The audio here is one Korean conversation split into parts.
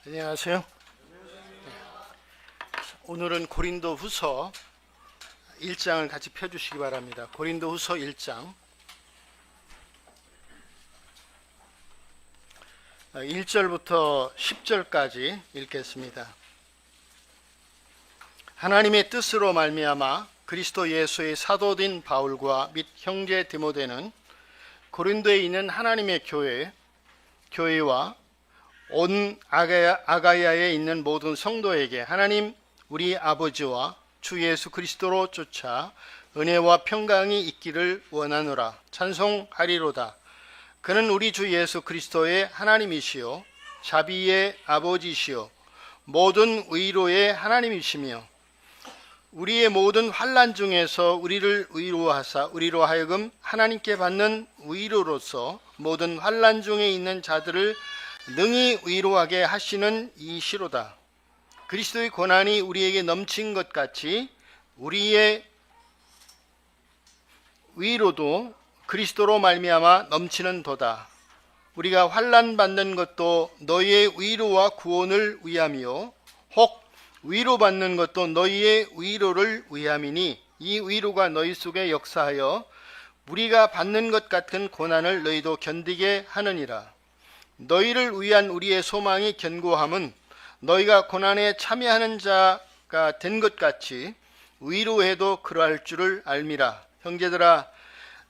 안녕하세요. 오늘은 고린도후서 1장을 같이 펴주시기 바랍니다. 고린도후서 1장 1절부터 10절까지 읽겠습니다. 하나님의 뜻으로 말미암아 그리스도 예수의 사도된 바울과 및 형제 디모데는 고린도에 있는 하나님의 교회와 온 아가야에 있는 모든 성도에게 하나님 우리 아버지와 주 예수 그리스도로 쫓아 은혜와 평강이 있기를 원하노라. 찬송하리로다. 그는 우리 주 예수 그리스도의 하나님이시요 자비의 아버지시요 모든 의로의 하나님이시며 우리의 모든 환난 중에서 우리를 의로하사 우리로 하여금 하나님께 받는 의로로서 모든 환난 중에 있는 자들을 능히 의로하게 하시는 이시로다. 그리스도의 고난이 우리에게 넘친 것 같이 우리의 위로도 그리스도로 말미암아 넘치는도다. 우리가 환난 받는 것도 너희의 위로와 구원을 위함이요 혹 위로받는 것도 너희의 위로를 위함이니 이 위로가 너희 속에 역사하여 우리가 받는 것 같은 고난을 너희도 견디게 하느니라. 너희를 위한 우리의 소망이 견고함은 너희가 고난에 참여하는 자가 된 것 같이 위로해도 그러할 줄을 알미라. 형제들아,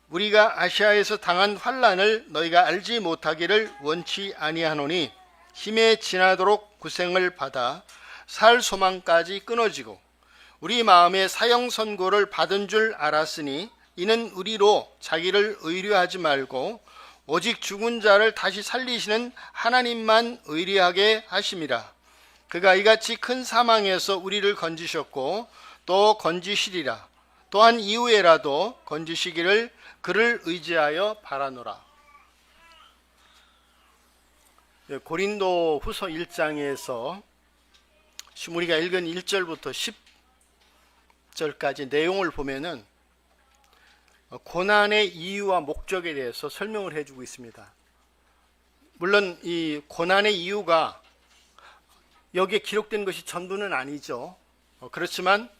우리가 아시아에서 당한 환난을 너희가 알지 못하기를 원치 아니하노니 힘에 지나도록 고생을 받아 살 소망까지 끊어지고 우리 마음에 사형 선고를 받은 줄 알았으니 이는 우리로 자기를 의뢰하지 말고 오직 죽은 자를 다시 살리시는 하나님만 의뢰하게 하심이라. 그가 이같이 큰 사망에서 우리를 건지셨고 또 건지시리라. 또한 이후에라도 건지시기를 그를 의지하여 바라노라. 고린도 후서 1장에서 우리가 읽은 1절부터 10절까지 내용을 보면은 고난의 이유와 목적에 대해서 설명을 해주고 있습니다. 물론 이 고난의 이유가 여기에 기록된 것이 전부는 아니죠. 그렇지만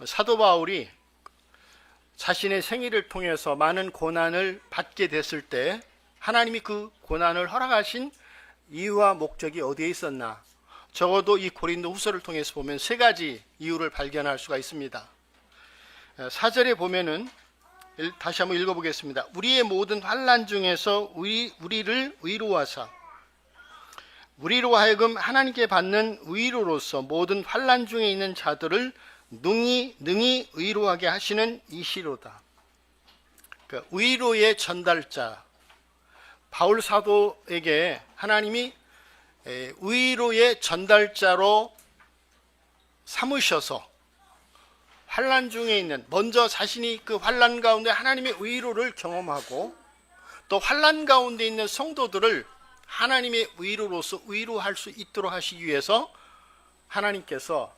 사도 바울이 자신의 생애를 통해서 많은 고난을 받게 됐을 때 하나님이 그 고난을 허락하신 이유와 목적이 어디에 있었나? 적어도 이 고린도 후서를 통해서 보면 세 가지 이유를 발견할 수가 있습니다. 4절에 보면은 다시 한번 읽어보겠습니다. 우리의 모든 환난 중에서 우리를 위로하사 우리로 하여금 하나님께 받는 위로로서 모든 환난 중에 있는 자들을 능히 위로하게 하시는 이시로다. 그러니까 위로의 전달자 바울 사도에게 하나님이 위로의 전달자로 삼으셔서 환난 중에 있는 먼저 자신이 그 환난 가운데 하나님의 위로를 경험하고 또 환난 가운데 있는 성도들을 하나님의 위로로서 위로할 수 있도록 하시기 위해서 하나님께서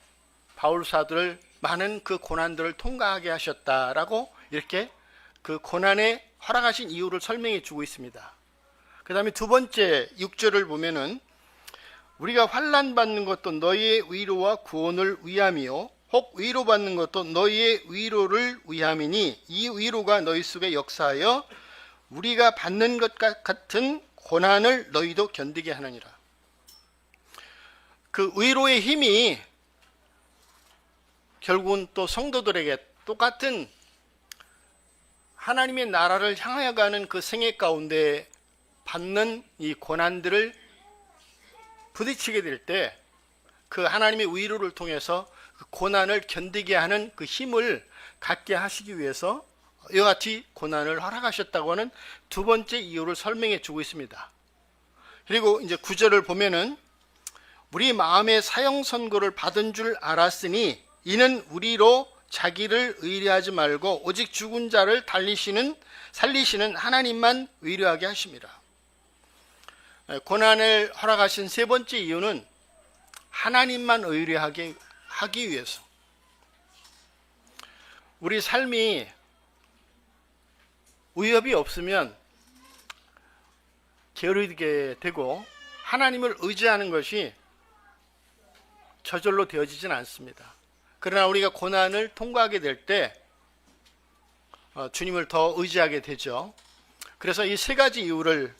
바울 사도를 많은 그 고난들을 통과하게 하셨다라고 이렇게 그 고난에 허락하신 이유를 설명해 주고 있습니다. 그 다음에 두 번째 6절을 보면은 우리가 환난 받는 것도 너희의 위로와 구원을 위함이요 혹 위로받는 것도 너희의 위로를 위함이니 이 위로가 너희 속에 역사하여 우리가 받는 것 같은 고난을 너희도 견디게 하느니라. 그 위로의 힘이 결국은 또 성도들에게 똑같은 하나님의 나라를 향하여 가는 그 생애 가운데 받는 이 고난들을 부딪히게 될 때 그 하나님의 위로를 통해서 그 고난을 견디게 하는 그 힘을 갖게 하시기 위해서 이와 같이 고난을 허락하셨다고 하는 두 번째 이유를 설명해 주고 있습니다. 그리고 이제 9절을 보면은 우리 마음에 사형 선고를 받은 줄 알았으니 이는 우리로 자기를 의뢰하지 말고 오직 죽은 자를 살리시는 하나님만 의뢰하게 하십니다. 고난을 허락하신 세 번째 이유는 하나님만 의뢰하게 하기 위해서. 우리 삶이 위협이 없으면 게으르게 되고 하나님을 의지하는 것이 저절로 되어지진 않습니다. 그러나 우리가 고난을 통과하게 될 때 주님을 더 의지하게 되죠. 그래서 이 세 가지 이유를,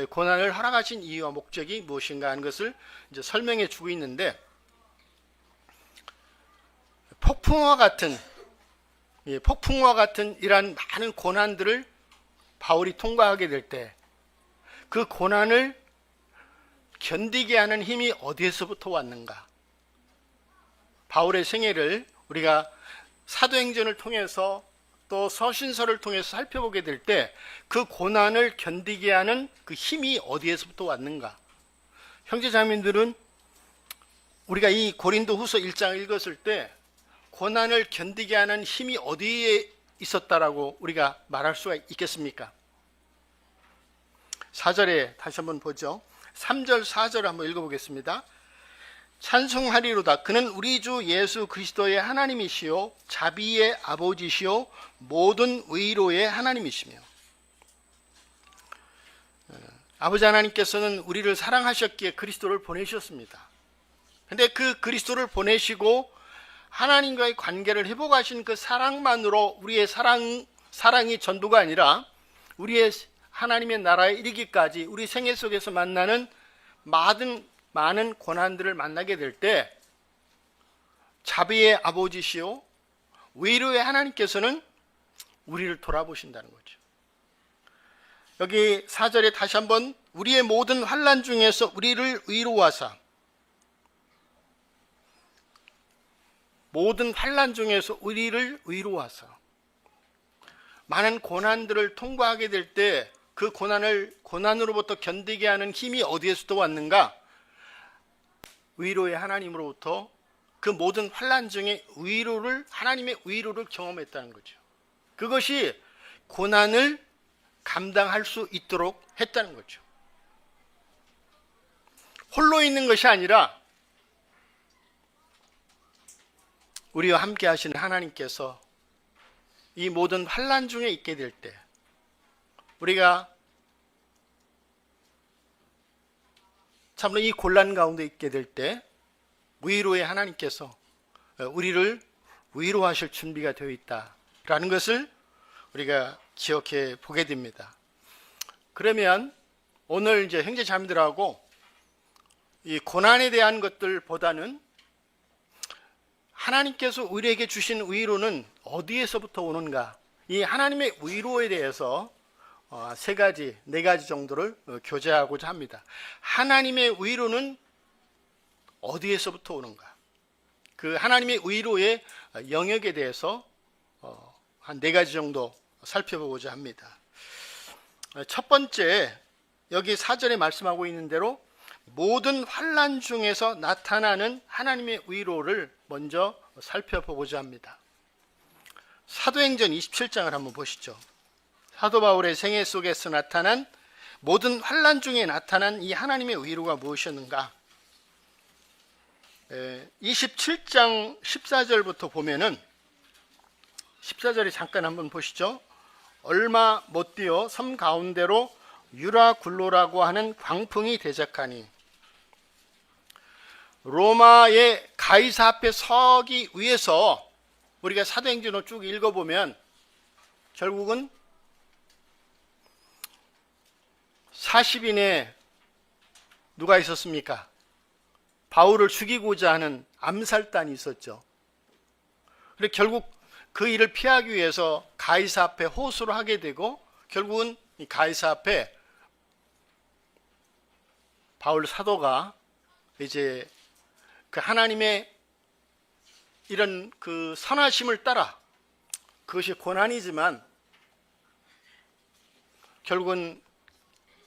고난을 허락하신 이유와 목적이 무엇인가 하는 것을 이제 설명해 주고 있는데, 폭풍과 같은 이러한 많은 고난들을 바울이 통과하게 될 때 그 고난을 견디게 하는 힘이 어디에서부터 왔는가? 바울의 생애를 우리가 사도행전을 통해서 또 서신서를 통해서 살펴보게 될 때 그 고난을 견디게 하는 그 힘이 어디에서부터 왔는가? 형제자매들은 우리가 이 고린도후서 1장을 읽었을 때 고난을 견디게 하는 힘이 어디에 있었다라고 우리가 말할 수가 있겠습니까? 4절에 다시 한번 보죠. 3절 4절 한번 읽어보겠습니다. 찬송하리로다. 그는 우리 주 예수 그리스도의 하나님이시요 자비의 아버지시요 모든 의로의 하나님이시며, 아버지 하나님께서는 우리를 사랑하셨기에 그리스도를 보내셨습니다. 근데 그 그리스도를 보내시고 하나님과의 관계를 회복하신 그 사랑만으로 우리의 사랑이 전부가 아니라 우리의 하나님의 나라에 이르기까지 우리 생애 속에서 만나는 많은 고난들을 만나게 될 때 자비의 아버지시요 위로의 하나님께서는 우리를 돌아보신다는 거죠. 여기 4절에 다시 한번 우리의 모든 환난 중에서 우리를 위로하사, 모든 환난 중에서 우리를 위로하사, 많은 고난들을 통과하게 될 때 그 고난으로부터 견디게 하는 힘이 어디에서부터 왔는가? 위로의 하나님으로부터 그 모든 환난 중에 하나님의 위로를 경험했다는 거죠. 그것이 고난을 감당할 수 있도록 했다는 거죠. 홀로 있는 것이 아니라 우리와 함께 하시는 하나님께서 이 모든 환난 중에 있게 될 때, 우리가 참으로 이 곤란 가운데 있게 될 때 위로의 하나님께서 우리를 위로하실 준비가 되어 있다라는 것을 우리가 기억해 보게 됩니다. 그러면 오늘 이제 형제 자매들하고 이 고난에 대한 것들보다는 하나님께서 우리에게 주신 위로는 어디에서부터 오는가? 이 하나님의 위로에 대해서 네 가지 정도를 교제하고자 합니다. 하나님의 위로는 어디에서부터 오는가? 그 하나님의 위로의 영역에 대해서 한 네 가지 정도 살펴보고자 합니다. 첫 번째, 여기 4절에 말씀하고 있는 대로 모든 환난 중에서 나타나는 하나님의 위로를 먼저 살펴보고자 합니다. 사도행전 27장을 한번 보시죠. 사도 바울의 생애 속에서 나타난 모든 환난 중에 나타난 이 하나님의 위로가 무엇이었는가? 27장 14절부터 보면은 14절에 잠깐 한번 보시죠. 얼마 못 뛰어 섬 가운데로 유라굴로라고 하는 광풍이 대적하니 로마의 가이사 앞에 서기 위해서, 우리가 사도행전을 쭉 읽어보면 결국은 40인에 누가 있었습니까? 바울을 죽이고자 하는 암살단이 있었죠. 그리고 결국 그 일을 피하기 위해서 가이사 앞에 호소를 하게 되고, 결국은 이 가이사 앞에 바울 사도가 이제 그 하나님의 이런 그 선하심을 따라, 그것이 고난이지만 결국은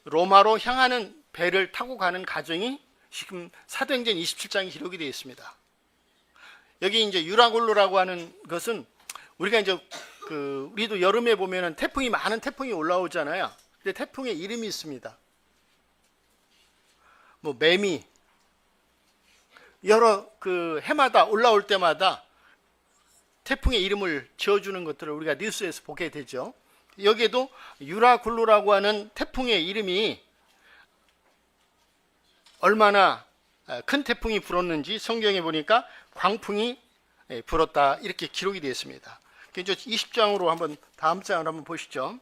로마로 향하는 배를 타고 가는 과정이 지금 사도행전 27장에 기록이 되어 있습니다. 여기 이제 유라굴로라고 하는 것은 우리가 이제 우리도 여름에 보면은 많은 태풍이 올라오잖아요. 근데 태풍의 이름이 있습니다. 뭐 매미, 여러 해마다 올라올 때마다 태풍의 이름을 지어주는 것들을 우리가 뉴스에서 보게 되죠. 여기에도 유라굴로라고 하는 태풍의 이름이 얼마나 큰 태풍이 불었는지 성경에 보니까 광풍이 불었다 이렇게 기록이 되어 있습니다. 20장으로 한번 다음 장을 한번 보시죠.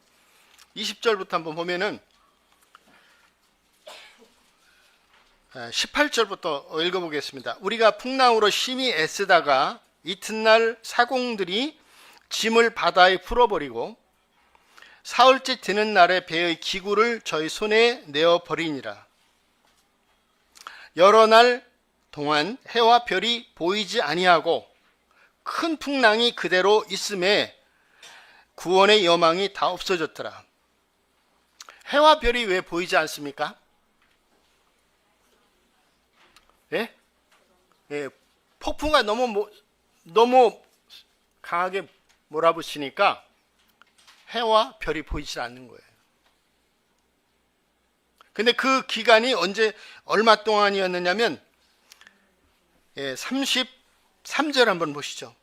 20절부터 한번 보면은 18절부터 읽어보겠습니다. 우리가 풍랑으로 심히 애쓰다가 이튿날 사공들이 짐을 바다에 풀어버리고 사흘째 되는 날에 배의 기구를 저희 손에 내어버리니라. 여러 날 동안 해와 별이 보이지 아니하고 큰 풍랑이 그대로 있음에 구원의 여망이 다 없어졌더라. 해와 별이 왜 보이지 않습니까? 예? 예, 폭풍가 너무 강하게 몰아붙이니까 해와 별이 보이지 않는 거예요. 근데 그 기간이 얼마 동안이었느냐면 33절 한번 보시죠.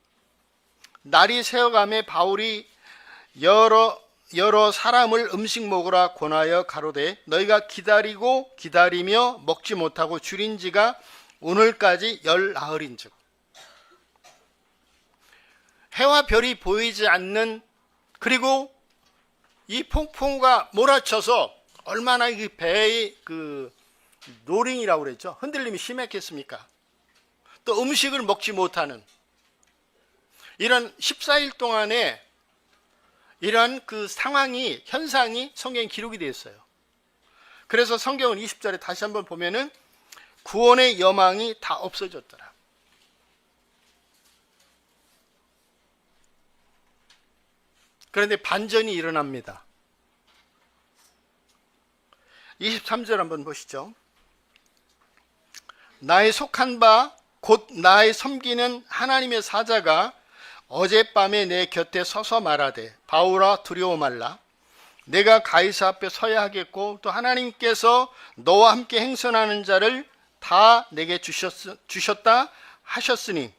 날이 새어가매 바울이 여러 사람을 음식 먹으라 권하여 가로되 너희가 기다리며 먹지 못하고 줄인 지가 오늘까지 10나흘인즉. 해와 별이 보이지 않는, 그리고 이 폭풍우가 몰아쳐서 얼마나 이 배의 노링이라고 그랬죠. 흔들림이 심했겠습니까? 또 음식을 먹지 못하는 이런 14일 동안에 이러한 현상이 성경에 기록이 되어 있어요. 그래서 성경은 20절에 다시 한번 보면은 구원의 여망이 다 없어졌더라. 그런데 반전이 일어납니다. 23절 한번 보시죠. 나의 속한 바 곧 나의 섬기는 하나님의 사자가 어젯밤에 내 곁에 서서 말하되 바울아 두려워 말라. 내가 가이사 앞에 서야 하겠고 또 하나님께서 너와 함께 행선하는 자를 다 내게 주셨다 하셨으니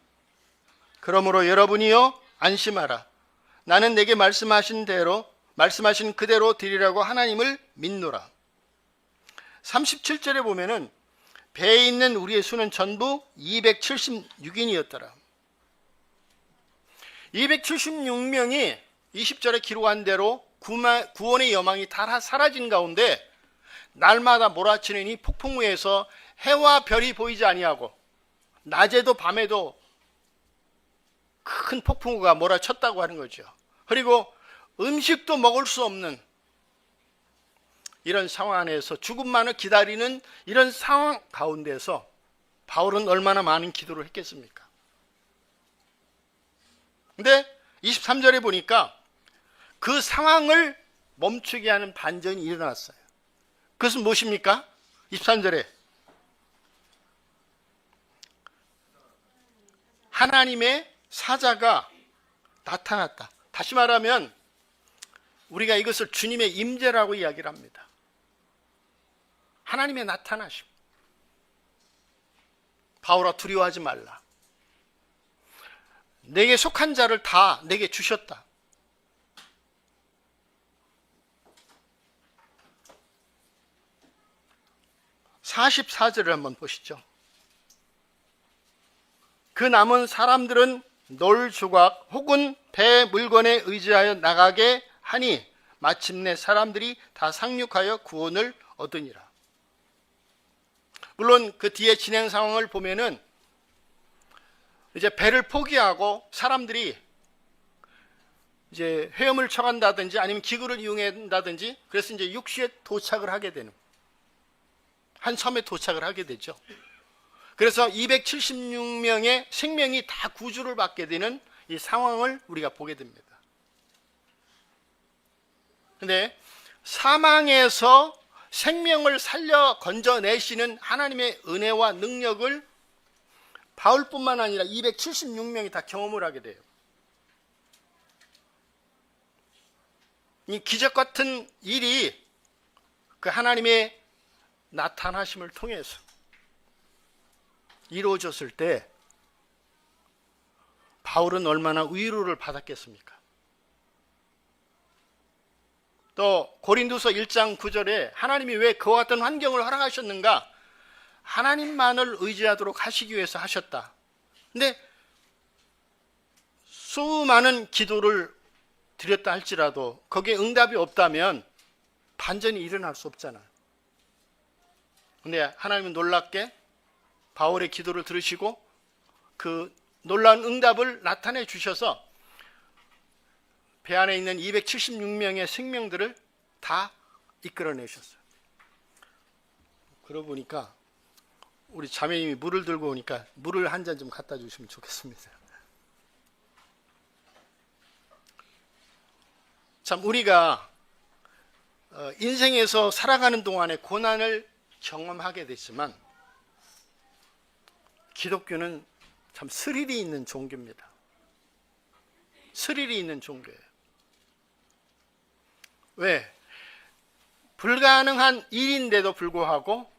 그러므로 여러분이여 안심하라. 나는 내게 말씀하신 그대로 드리라고 하나님을 믿노라. 37절에 보면은 배에 있는 우리의 수는 전부 276인이었더라. 276명이 20절에 기록한 대로 구원의 여망이 다 사라진 가운데 날마다 몰아치는 이 폭풍우에서 해와 별이 보이지 아니하고 낮에도 밤에도 큰 폭풍우가 몰아쳤다고 하는 거죠. 그리고 음식도 먹을 수 없는 이런 상황 안에서 죽음만을 기다리는 이런 상황 가운데서 바울은 얼마나 많은 기도를 했겠습니까? 근데 23절에 보니까 그 상황을 멈추게 하는 반전이 일어났어요. 그것은 무엇입니까? 23절에 하나님의 사자가 나타났다. 다시 말하면 우리가 이것을 주님의 임재라고 이야기를 합니다. 하나님의 나타나심. 바울아 두려워하지 말라. 내게 속한 자를 다 내게 주셨다. (44절을) 한번 보시죠. 그 남은 사람들은 놀 조각 혹은 배 물건에 의지하여 나가게 하니 마침내 사람들이 다 상륙하여 구원을 얻으니라. 물론 그 뒤에 진행 상황을 보면은 이제 배를 포기하고 사람들이 이제 헤엄을 쳐간다든지 아니면 기구를 이용한다든지 그래서 이제 육지에 도착을 하게 되는, 한 섬에 도착을 하게 되죠. 그래서 276명의 생명이 다 구주를 받게 되는 이 상황을 우리가 보게 됩니다. 근데 사망에서 생명을 살려 건져내시는 하나님의 은혜와 능력을 바울뿐만 아니라 276명이 다 경험을 하게 돼요. 이 기적 같은 일이 그 하나님의 나타나심을 통해서 이루어졌을 때 바울은 얼마나 위로를 받았겠습니까? 또 고린도서 1장 9절에 하나님이 왜 그와 같은 환경을 허락하셨는가? 하나님만을 의지하도록 하시기 위해서 하셨다. 근데 수많은 기도를 드렸다 할지라도 거기에 응답이 없다면 반전이 일어날 수 없잖아요. 근데 하나님은 놀랍게 바울의 기도를 들으시고 그 놀라운 응답을 나타내 주셔서 배 안에 있는 276명의 생명들을 다 이끌어내셨어요. 그러고 보니까 우리 자매님이 물을 들고 오니까 물을 한 잔 좀 갖다 주시면 좋겠습니다. 참 우리가 인생에서 살아가는 동안에 고난을 경험하게 됐지만 기독교는 참 스릴이 있는 종교입니다. 스릴이 있는 종교예요. 왜? 불가능한 일인데도 불구하고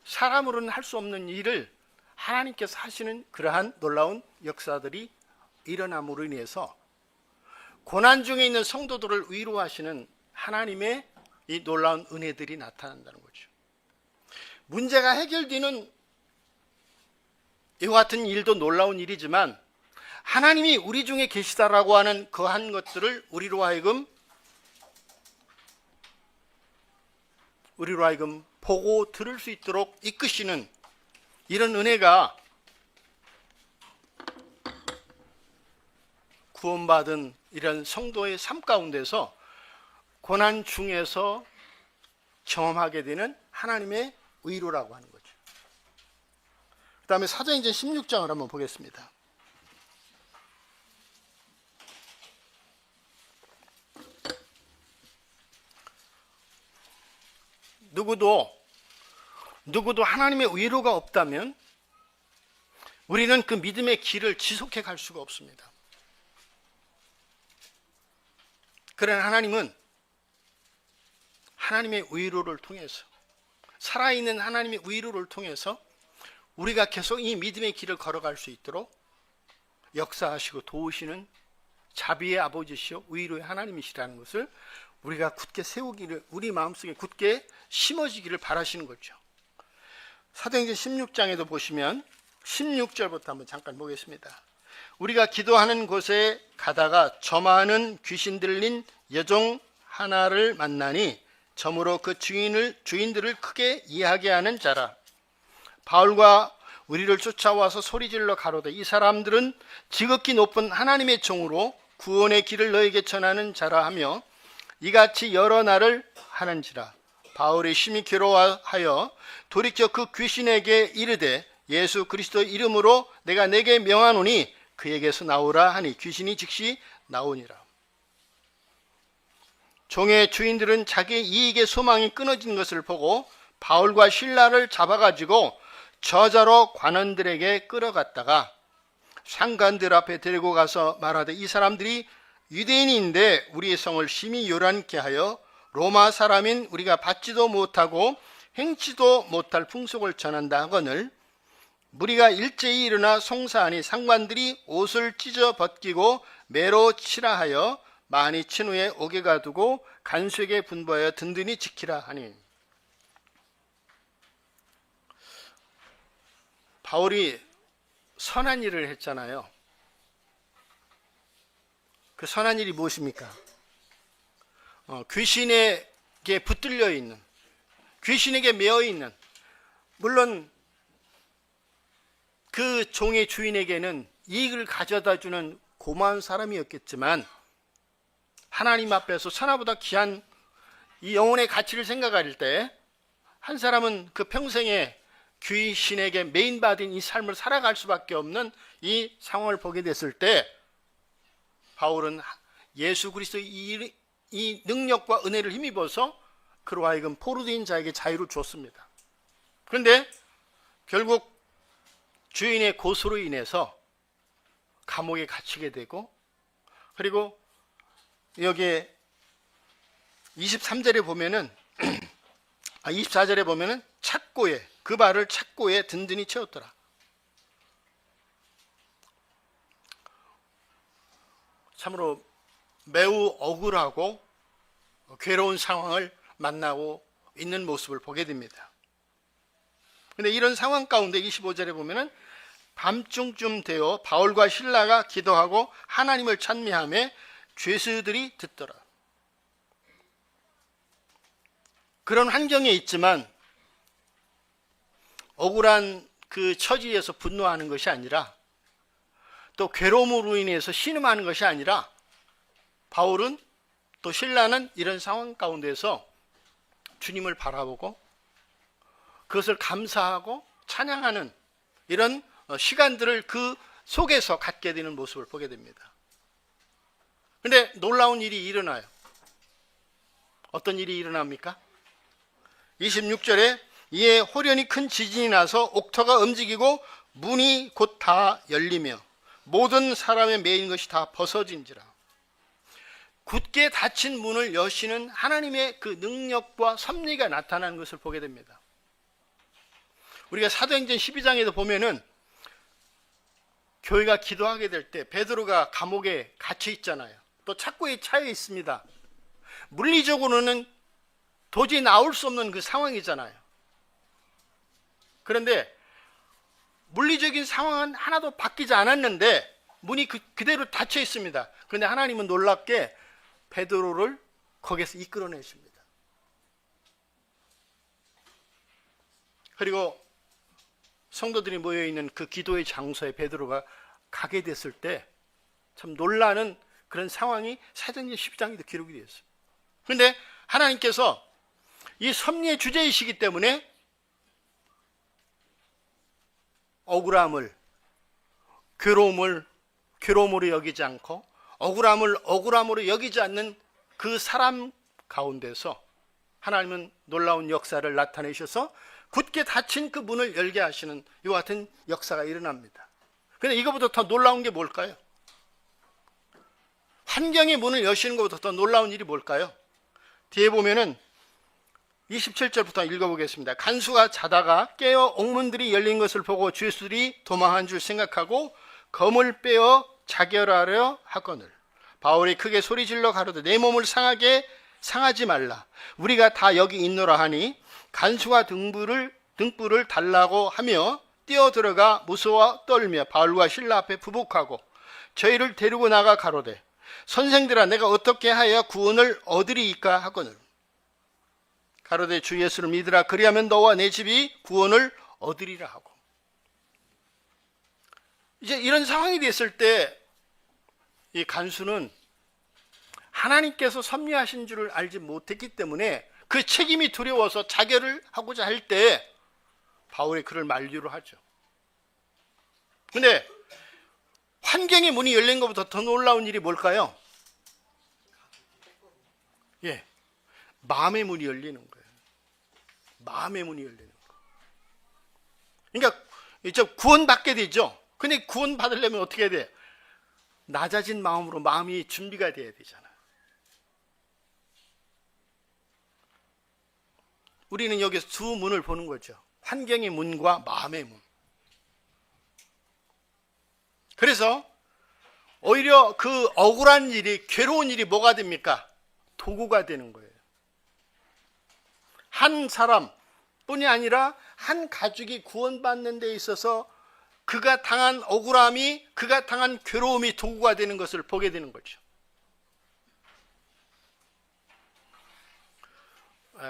사람으로는 할 수 없는 일을 하나님께서 하시는 그러한 놀라운 역사들이 일어남으로 인해서 고난 중에 있는 성도들을 위로하시는 하나님의 이 놀라운 은혜들이 나타난다는 거죠. 문제가 해결되는 이와 같은 일도 놀라운 일이지만 하나님이 우리 중에 계시다라고 하는 그한 것들을 우리로 하여금 보고 들을 수 있도록 이끄시는 이런 은혜가 구원받은 이런 성도의 삶 가운데서 고난 중에서 경험하게 되는 하나님의 위로라고 하는 거죠. 그 다음에 사도행전 16장을 한번 보겠습니다. 누구도 하나님의 위로가 없다면 우리는 그 믿음의 길을 지속해 갈 수가 없습니다. 그러나 하나님은 하나님의 위로를 통해서 살아있는 하나님의 위로를 통해서 우리가 계속 이 믿음의 길을 걸어갈 수 있도록 역사하시고 도우시는 자비의 아버지시요 위로의 하나님이시라는 것을 우리가 굳게 세우기를, 우리 마음속에 굳게 심어지기를 바라시는 거죠. 사도행전 16장에도 보시면 16절부터 한번 잠깐 보겠습니다. 우리가 기도하는 곳에 가다가 점하는 귀신 들린 여종 하나를 만나니 점으로 그 주인들을 크게 이해하게 하는 자라. 바울과 우리를 쫓아와서 소리질러 가로되 이 사람들은 지극히 높은 하나님의 종으로 구원의 길을 너에게 전하는 자라 하며 이같이 여러 날을 하는지라. 바울이 심히 괴로워하여 돌이켜 그 귀신에게 이르되 예수 그리스도의 이름으로 내가 내게 명하노니 그에게서 나오라 하니 귀신이 즉시 나오니라. 종의 주인들은 자기의 이익의 소망이 끊어진 것을 보고 바울과 실라를 잡아가지고 저자로 관원들에게 끌어갔다가 상관들 앞에 데리고 가서 말하되 이 사람들이 유대인인데 우리의 성을 심히 요란케 하여 로마 사람인 우리가 받지도 못하고 행치도 못할 풍속을 전한다 하거늘 무리가 일제히 일어나 송사하니 상관들이 옷을 찢어 벗기고 매로 치라 하여 많이 친 후에 옥에 가두고 간수에게 분부하여 든든히 지키라 하니. 바울이 선한 일을 했잖아요. 그 선한 일이 무엇입니까? 귀신에게 붙들려 있는, 귀신에게 매어 있는, 물론 그 종의 주인에게는 이익을 가져다 주는 고마운 사람이었겠지만 하나님 앞에서 천하보다 귀한 이 영혼의 가치를 생각할 때 한 사람은 그 평생에 귀신에게 매인받은 이 삶을 살아갈 수밖에 없는 이 상황을 보게 됐을 때 바울은 예수 그리스도의 이 능력과 은혜를 힘입어서 그로 하여금 포로된 자에게 자유를 줬습니다. 그런데 결국 주인의 고소로 인해서 감옥에 갇히게 되고, 그리고 여기에 23절에 보면은 24절에 보면은 착고에, 그 발을 착고에 든든히 채웠더라. 참으로 매우 억울하고 괴로운 상황을 만나고 있는 모습을 보게 됩니다. 근데 이런 상황 가운데 25절에 보면은 밤중쯤 되어 바울과 실라가 기도하고 하나님을 찬미하며 죄수들이 듣더라. 그런 환경에 있지만 억울한 그 처지에서 분노하는 것이 아니라, 또 괴로움으로 인해서 신음하는 것이 아니라, 바울은 또 신라는 이런 상황 가운데서 주님을 바라보고 그것을 감사하고 찬양하는 이런 시간들을 그 속에서 갖게 되는 모습을 보게 됩니다. 그런데 놀라운 일이 일어나요. 어떤 일이 일어납니까? 26절에 이에 호련히 큰 지진이 나서 옥토가 움직이고 문이 곧 다 열리며 모든 사람의 매인 것이 다 벗어진지라. 굳게 닫힌 문을 여시는 하나님의 그 능력과 섭리가 나타나는 것을 보게 됩니다. 우리가 사도행전 12장에도 보면은 교회가 기도하게 될 때 베드로가 감옥에 갇혀 있잖아요. 또 착고에 차여 있습니다. 물리적으로는 도저히 나올 수 없는 그 상황이잖아요. 그런데 물리적인 상황은 하나도 바뀌지 않았는데 문이 그대로 닫혀 있습니다. 그런데 하나님은 놀랍게 베드로를 거기에서 이끌어내십니다. 그리고 성도들이 모여있는 그 기도의 장소에 베드로가 가게 됐을 때 참 놀라는 그런 상황이 사도행전 12장에도 기록이 되어 있어요. 그런데 하나님께서 이 섭리의 주제이시기 때문에 억울함을 괴로움으로 여기지 않고 억울함을 억울함으로 여기지 않는 그 사람 가운데서 하나님은 놀라운 역사를 나타내셔서 굳게 닫힌 그 문을 열게 하시는 이와 같은 역사가 일어납니다. 그런데 이거보다 더 놀라운 게 뭘까요? 환경의 문을 여시는 것보다 더 놀라운 일이 뭘까요? 뒤에 보면은 27절부터 읽어보겠습니다. 간수가 자다가 깨어 옥문들이 열린 것을 보고 죄수들이 도망한 줄 생각하고 검을 빼어 자결하려 하거늘 바울이 크게 소리질러 가로되 내 몸을 상하지 말라. 우리가 다 여기 있노라 하니 간수가 등불을 달라고 하며 뛰어들어가 무서워 떨며 바울과 실라 앞에 부복하고 저희를 데리고 나가 가로되 선생들아 내가 어떻게 하여 구원을 얻으리이까 하거늘 가로되 주 예수를 믿으라. 그리하면 너와 내 집이 구원을 얻으리라 하고. 이제 이런 상황이 됐을 때 이 간수는 하나님께서 섭리하신 줄을 알지 못했기 때문에 그 책임이 두려워서 자결을 하고자 할 때 바울이 그를 만류를 하죠. 근데 환경의 문이 열린 것보다 더 놀라운 일이 뭘까요? 예, 마음의 문이 열리는 거예요. 마음의 문이 열리는 거. 그러니까 이제 구원받게 되죠. 근데 구원받으려면 어떻게 해야 돼? 낮아진 마음으로 마음이 준비가 돼야 되잖아요. 우리는 여기서 두 문을 보는 거죠. 환경의 문과 마음의 문. 그래서 오히려 그 억울한 일이, 괴로운 일이 뭐가 됩니까? 도구가 되는 거예요. 한 사람뿐이 아니라 한 가족이 구원받는 데 있어서 그가 당한 억울함이, 그가 당한 괴로움이 도구가 되는 것을 보게 되는 거죠.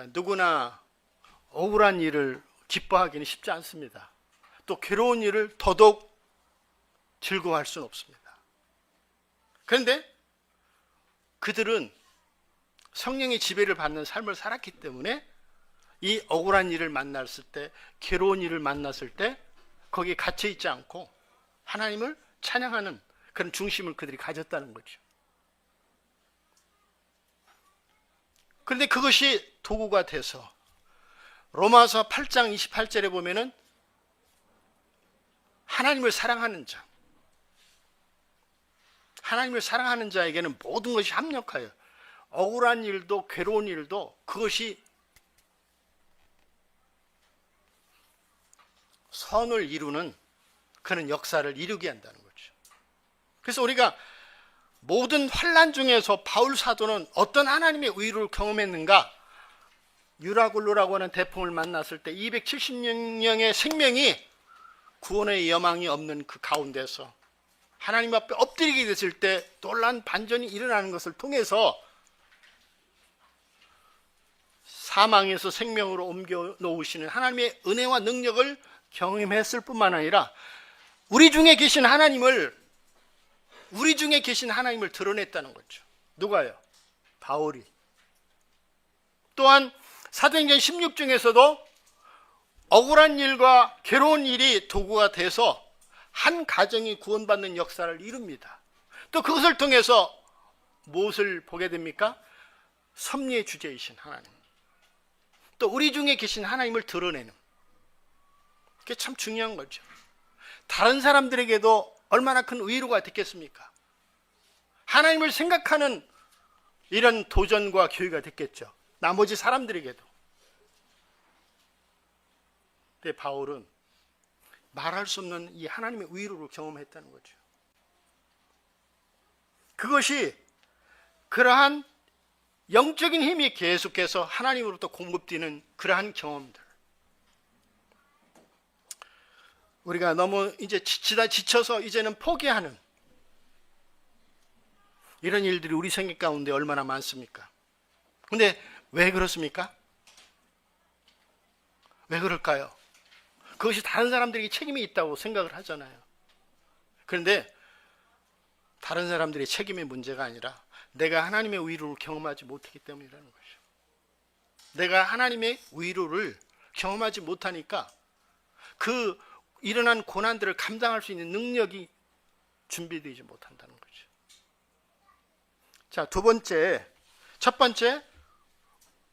누구나 억울한 일을 기뻐하기는 쉽지 않습니다. 또 괴로운 일을 더더욱 즐거워할 수는 없습니다. 그런데 그들은 성령의 지배를 받는 삶을 살았기 때문에 이 억울한 일을 만났을 때, 괴로운 일을 만났을 때 거기에 갇혀 있지 않고 하나님을 찬양하는 그런 중심을 그들이 가졌다는 거죠. 그런데 그것이 도구가 돼서 로마서 8장 28절에 보면은 하나님을 사랑하는 자, 하나님을 사랑하는 자에게는 모든 것이 합력하여 억울한 일도 괴로운 일도 그것이 선을 이루는 그런 역사를 이루게 한다는 거죠. 그래서 우리가 모든 환난 중에서 바울 사도는 어떤 하나님의 의를 경험했는가? 유라굴로라고 하는 대풍을 만났을 때 270명의 생명이 구원의 여망이 없는 그 가운데서 하나님 앞에 엎드리게 됐을 때 놀라운 반전이 일어나는 것을 통해서 사망에서 생명으로 옮겨 놓으시는 하나님의 은혜와 능력을 경험했을 뿐만 아니라 우리 중에 계신 하나님을 드러냈다는 거죠. 누가요? 바울이. 또한 사도행전 16중에서도 억울한 일과 괴로운 일이 도구가 돼서 한 가정이 구원받는 역사를 이룹니다. 또 그것을 통해서 무엇을 보게 됩니까? 섭리의 주제이신 하나님, 또 우리 중에 계신 하나님을 드러내는, 그게 참 중요한 거죠. 다른 사람들에게도 얼마나 큰 위로가 됐겠습니까? 하나님을 생각하는 이런 도전과 교회가 됐겠죠. 나머지 사람들에게도. 근데 바울은 말할 수 없는 이 하나님의 위로를 경험했다는 거죠. 그것이 그러한 영적인 힘이 계속해서 하나님으로부터 공급되는 그러한 경험들. 우리가 너무 이제 지쳐서 이제는 포기하는 이런 일들이 우리 생각 가운데 얼마나 많습니까? 근데 왜 그렇습니까? 왜 그럴까요? 그것이 다른 사람들에게 책임이 있다고 생각을 하잖아요. 그런데 다른 사람들의 책임의 문제가 아니라 내가 하나님의 위로를 경험하지 못했기 때문이라는 거죠. 내가 하나님의 위로를 경험하지 못하니까 그 일어난 고난들을 감당할 수 있는 능력이 준비되지 못한다는 거죠. 자, 첫 번째,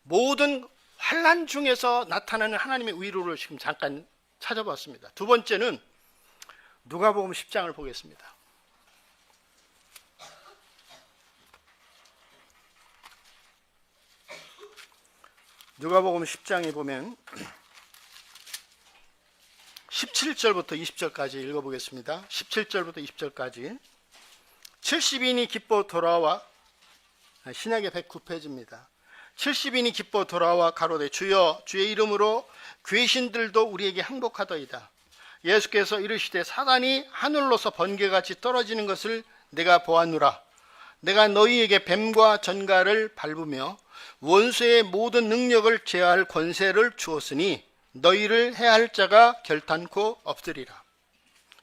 모든 환난 중에서 나타나는 하나님의 위로를 지금 잠깐 찾아봤습니다. 두 번째는 누가복음 10장을 보겠습니다. 누가복음 10장에 보면 17절부터 20절까지 읽어보겠습니다. 17절부터 20절까지. 70인이 기뻐 돌아와, 신약의 109페이지입니다. 70인이 기뻐 돌아와 가로되 주여 주의 이름으로 귀신들도 우리에게 항복하더이다. 예수께서 이르시되 사단이 하늘로서 번개같이 떨어지는 것을 내가 보았노라. 내가 너희에게 뱀과 전갈을 밟으며 원수의 모든 능력을 제어할 권세를 주었으니 너희를 해할 자가 결탄코 없으리라.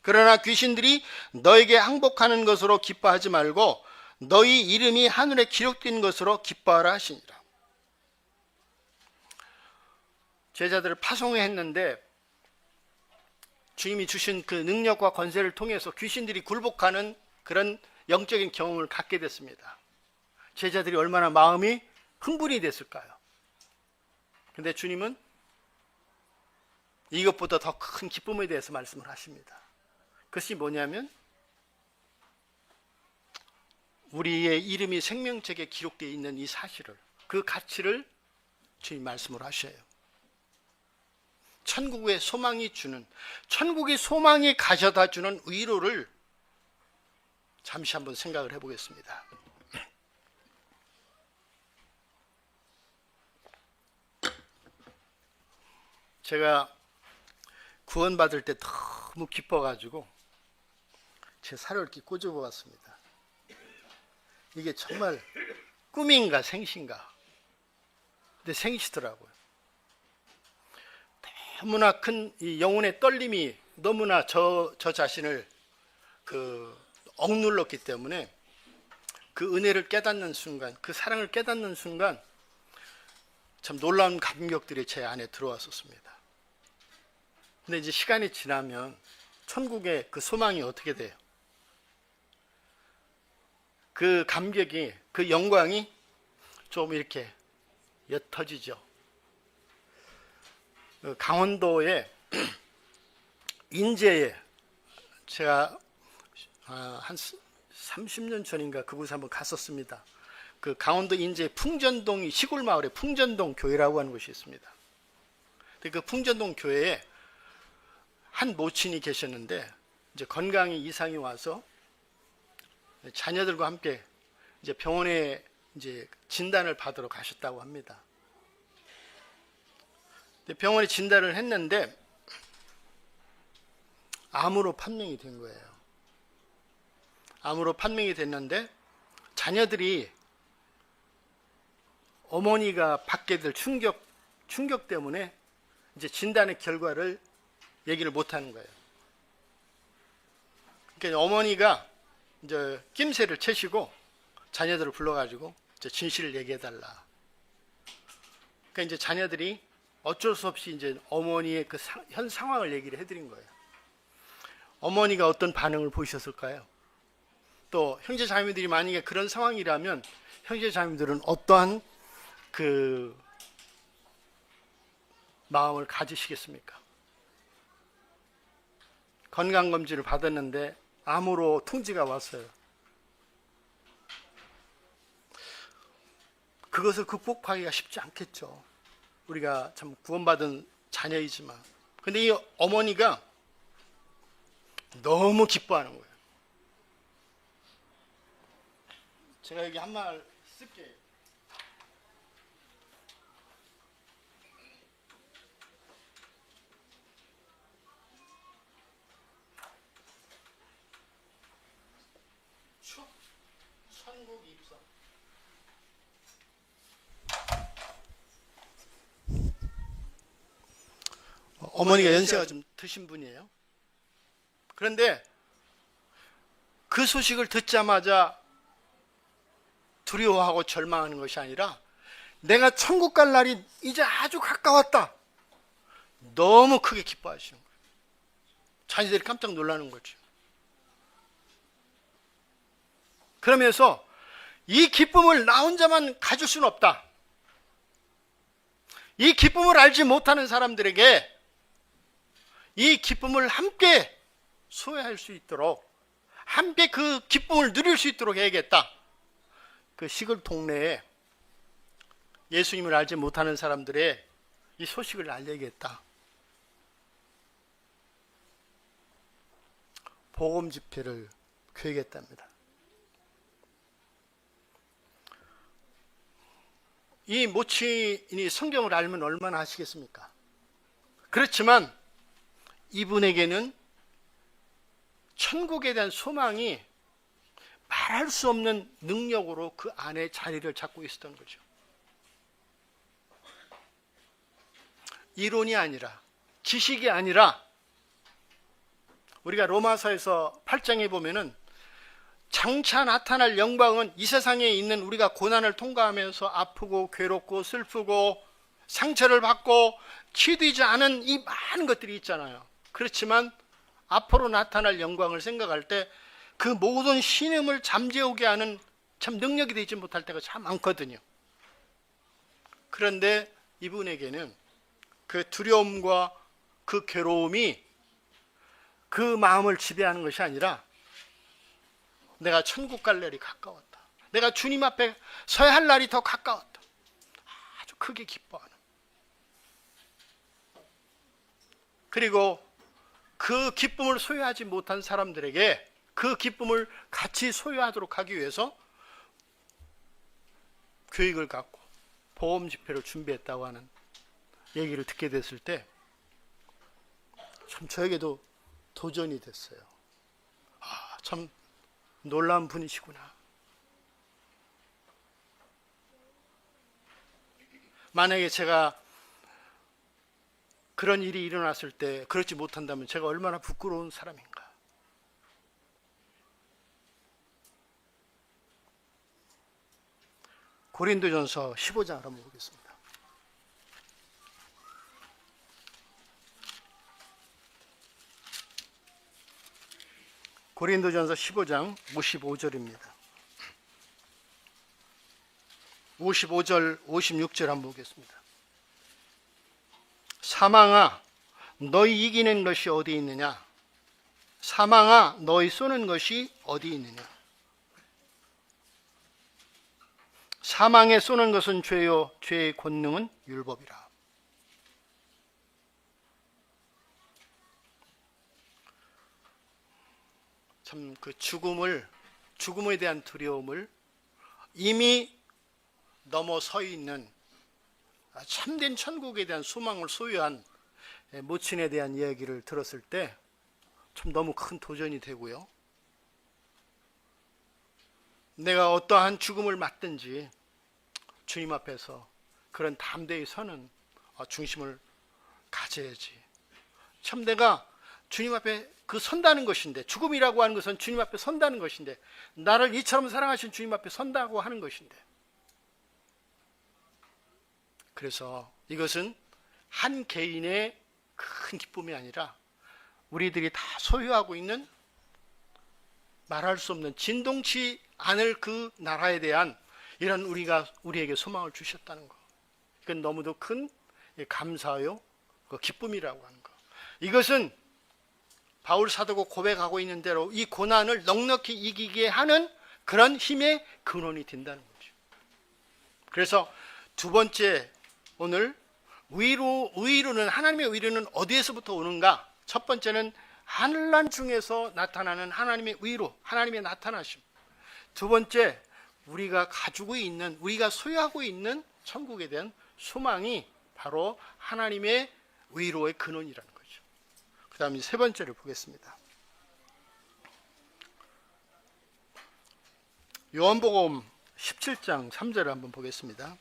그러나 귀신들이 너에게 항복하는 것으로 기뻐하지 말고 너희 이름이 하늘에 기록된 것으로 기뻐하라 하시니라. 제자들을 파송했는데 주님이 주신 그 능력과 권세를 통해서 귀신들이 굴복하는 그런 영적인 경험을 갖게 됐습니다. 제자들이 얼마나 마음이 흥분이 됐을까요? 근데 주님은 이것보다 더 큰 기쁨에 대해서 말씀을 하십니다. 그것이 뭐냐면 우리의 이름이 생명책에 기록되어 있는 이 사실을, 그 가치를 주님 말씀을 하셔요. 천국의 소망이 주는, 천국의 소망이 가져다 주는 위로를 잠시 한번 생각을 해보겠습니다. 제가 구원받을 때 너무 기뻐가지고 제 살을 이렇게 꼬집어 봤습니다. 이게 정말 꿈인가 생신가. 근데 생시더라고요. 너무나 큰 이 영혼의 떨림이 너무나 저 자신을 억눌렀기 때문에 그 은혜를 깨닫는 순간, 그 사랑을 깨닫는 순간 참 놀라운 감격들이 제 안에 들어왔었습니다. 근데 이제 시간이 지나면 천국의 그 소망이 어떻게 돼요? 그 감격이, 그 영광이 좀 이렇게 옅어지죠. 강원도의 인제에 제가 한 30년 전인가 그곳에 한번 갔었습니다. 그 강원도 인제 풍전동이 시골 마을에 풍전동 교회라고 하는 곳이 있습니다. 그 풍전동 교회에 한 모친이 계셨는데 이제 건강에 이상이 와서 자녀들과 함께 이제 병원에 이제 진단을 받으러 가셨다고 합니다. 병원에 진단을 했는데 암으로 판명이 된 거예요. 암으로 판명이 됐는데 자녀들이 어머니가 받게 될 충격 때문에 이제 진단의 결과를 얘기를 못 하는 거예요. 그러니까 어머니가 이제 낌새를 채시고 자녀들을 불러가지고 이제 진실을 얘기해 달라. 그러니까 이제 자녀들이 어쩔 수 없이 이제 어머니의 그 현 상황을 얘기를 해드린 거예요. 어머니가 어떤 반응을 보이셨을까요? 또 형제 자매들이 만약에 그런 상황이라면 형제 자매들은 어떠한 그 마음을 가지시겠습니까? 건강검진을 받았는데 암으로 통지가 왔어요. 그것을 극복하기가 쉽지 않겠죠. 우리가 참 구원받은 자녀이지만. 근데 이 어머니가 너무 기뻐하는 거예요. 제가 여기 한 말 쓸게요. 천국 입성. 어머니가 연세가 좀 드신 분이에요. 그런데 그 소식을 듣자마자 두려워하고 절망하는 것이 아니라 내가 천국 갈 날이 이제 아주 가까웠다. 너무 크게 기뻐하시는 거예요. 자녀들이 깜짝 놀라는 거죠. 그러면서 이 기쁨을 나 혼자만 가질 수는 없다. 이 기쁨을 알지 못하는 사람들에게 이 기쁨을 함께 소유할 수 있도록, 함께 그 기쁨을 누릴 수 있도록 해야겠다. 그 시골 동네에 예수님을 알지 못하는 사람들의 이 소식을 알려야겠다. 복음 집회를 계획했답니다. 이 모친이 성경을 알면 얼마나 하시겠습니까? 그렇지만 이분에게는 천국에 대한 소망이 말할 수 없는 능력으로 그 안에 자리를 잡고 있었던 거죠. 이론이 아니라, 지식이 아니라, 우리가 로마서에서 8장에 보면은 장차 나타날 영광은 이 세상에 있는 우리가 고난을 통과하면서 아프고 괴롭고 슬프고 상처를 받고 치유되지 않은 이 많은 것들이 있잖아요. 그렇지만 앞으로 나타날 영광을 생각할 때 그 모든 신음을 잠재우게 하는 참 능력이 되지 못할 때가 참 많거든요. 그런데 이분에게는 그 두려움과 그 괴로움이 그 마음을 지배하는 것이 아니라 내가 천국 갈 날이 가까웠다. 내가 주님 앞에 서야 할 날이 더 가까웠다. 아주 크게 기뻐하는. 그리고 그 기쁨을 소유하지 못한 사람들에게 그 기쁨을 같이 소유하도록 하기 위해서 계획을 갖고 보험 집회를 준비했다고 하는 얘기를 듣게 됐을 때 참 저에게도 도전이 됐어요. 아, 참 놀라운 분이시구나. 만약에 제가 그런 일이 일어났을 때 그렇지 못한다면 제가 얼마나 부끄러운 사람인가. 고린도전서 15장 한번 보겠습니다. 고린도전서 15장 55절입니다. 55절, 56절 한번 보겠습니다. 사망아, 너희 이기는 것이 어디 있느냐? 사망아, 너희 쏘는 것이 어디 있느냐? 사망에 쏘는 것은 죄요, 죄의 권능은 율법이라. 참 그 죽음에 대한 두려움을 이미 넘어서 있는 참된 천국에 대한 소망을 소유한 모친에 대한 이야기를 들었을 때 참 너무 큰 도전이 되고요. 내가 어떠한 죽음을 맞든지 주님 앞에서 그런 담대히 서는 중심을 가져야지. 참 내가 주님 앞에 선다는 것인데, 죽음이라고 하는 것은 주님 앞에 선다는 것인데, 나를 이처럼 사랑하신 주님 앞에 선다고 하는 것인데, 그래서 이것은 한 개인의 큰 기쁨이 아니라 우리들이 다 소유하고 있는 말할 수 없는 진동치 않을 그 나라에 대한 이런 우리에게 소망을 주셨다는 것. 이건 너무도 큰 감사요, 그 기쁨이라고 하는 것. 이것은 바울 사도가 고백하고 있는 대로 이 고난을 넉넉히 이기게 하는 그런 힘의 근원이 된다는 거죠. 그래서 두 번째, 오늘 의로는, 하나님의 의로는 어디에서부터 오는가? 첫 번째는 환난 중에서 나타나는 하나님의 의로, 하나님의 나타나심. 두 번째, 우리가 가지고 있는, 우리가 소유하고 있는 천국에 대한 소망이 바로 하나님의 의로의 근원이라는 거죠. 그 다음에 세 번째를 보겠습니다. 요한복음 17장 3절을 한번 보겠습니다.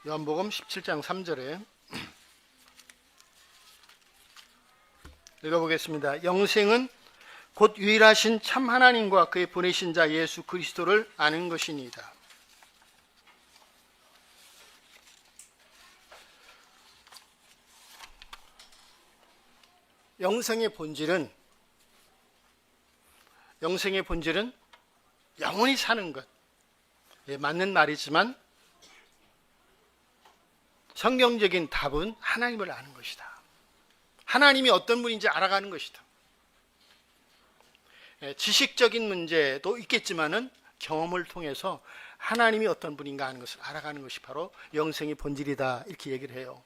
요한복음 17장 3절에 읽어보겠습니다. 영생은 곧 유일하신 참 하나님과 그의 보내신 자 예수 그리스도를 아는 것이니이다. 영생의 본질은 영원히 사는 것. 맞는 말이지만 성경적인 답은 하나님을 아는 것이다. 하나님이 어떤 분인지 알아가는 것이다. 지식적인 문제도 있겠지만은 경험을 통해서 하나님이 어떤 분인가 하는 것을 알아가는 것이 바로 영생의 본질이다, 이렇게 얘기를 해요.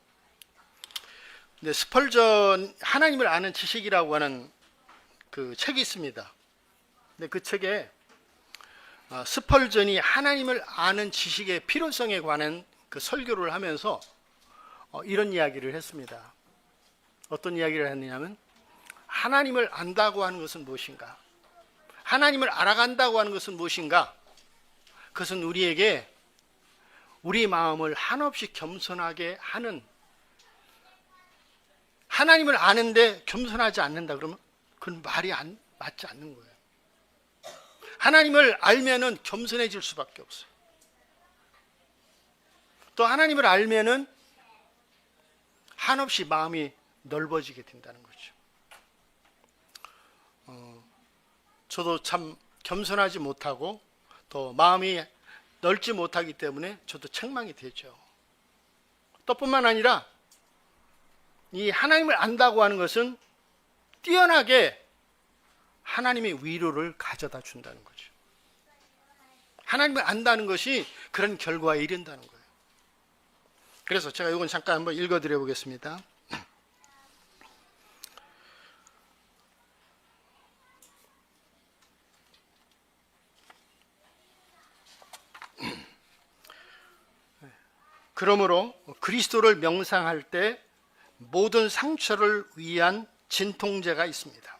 근데 스펄전 하나님을 아는 지식이라고 하는 그 책이 있습니다. 근데 그 책에 스펄전이 하나님을 아는 지식의 필요성에 관한 그 설교를 하면서 이런 이야기를 했습니다. 어떤 이야기를 했느냐면, 하나님을 안다고 하는 것은 무엇인가? 하나님을 알아간다고 하는 것은 무엇인가? 그것은 우리에게 우리 마음을 한없이 겸손하게 하는, 하나님을 아는데 겸손하지 않는다 그러면 그건 말이 맞지 않는 거예요. 하나님을 알면은 겸손해질 수밖에 없어요. 또 하나님을 알면은 한없이 마음이 넓어지게 된다는 거죠. 저도 참 겸손하지 못하고 또 마음이 넓지 못하기 때문에 저도 책망이 되죠. 또 뿐만 아니라 이 하나님을 안다고 하는 것은 뛰어나게 하나님의 위로를 가져다 준다는 거죠. 하나님을 안다는 것이 그런 결과에 이른다는 거예요. 그래서 제가 이건 잠깐 한번 읽어드려 보겠습니다. 그러므로 그리스도를 명상할 때 모든 상처를 위한 진통제가 있습니다.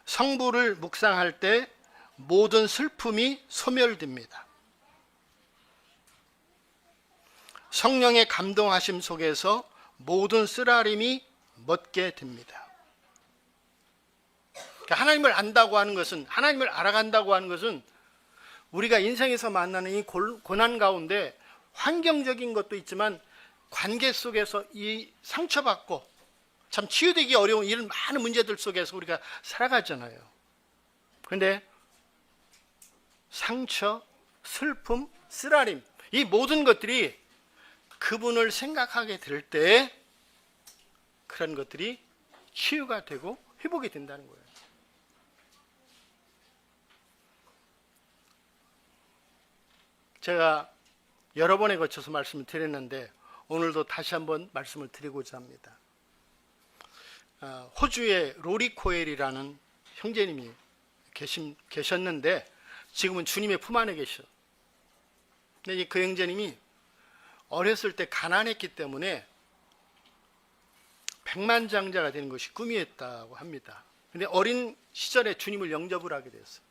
성부를 묵상할 때 모든 슬픔이 소멸됩니다. 성령의 감동하심 속에서 모든 쓰라림이 멎게 됩니다. 그러니까 하나님을 안다고 하는 것은, 하나님을 알아간다고 하는 것은 우리가 인생에서 만나는 이 고난 가운데 환경적인 것도 있지만 관계 속에서 이 상처받고 참 치유되기 어려운 이런 많은 문제들 속에서 우리가 살아가잖아요. 그런데 상처, 슬픔, 쓰라림, 이 모든 것들이 그분을 생각하게 될 때 그런 것들이 치유가 되고 회복이 된다는 거예요. 제가 여러 번에 걸쳐서 말씀을 드렸는데 오늘도 다시 한번 말씀을 드리고자 합니다. 호주의 로리 코엘이라는 형제님이 계셨는데 지금은 주님의 품 안에 계셔. 근데 그 형제님이 어렸을 때 가난했기 때문에 백만장자가 되는 것이 꿈이었다고 합니다. 근데 어린 시절에 주님을 영접을 하게 됐어요.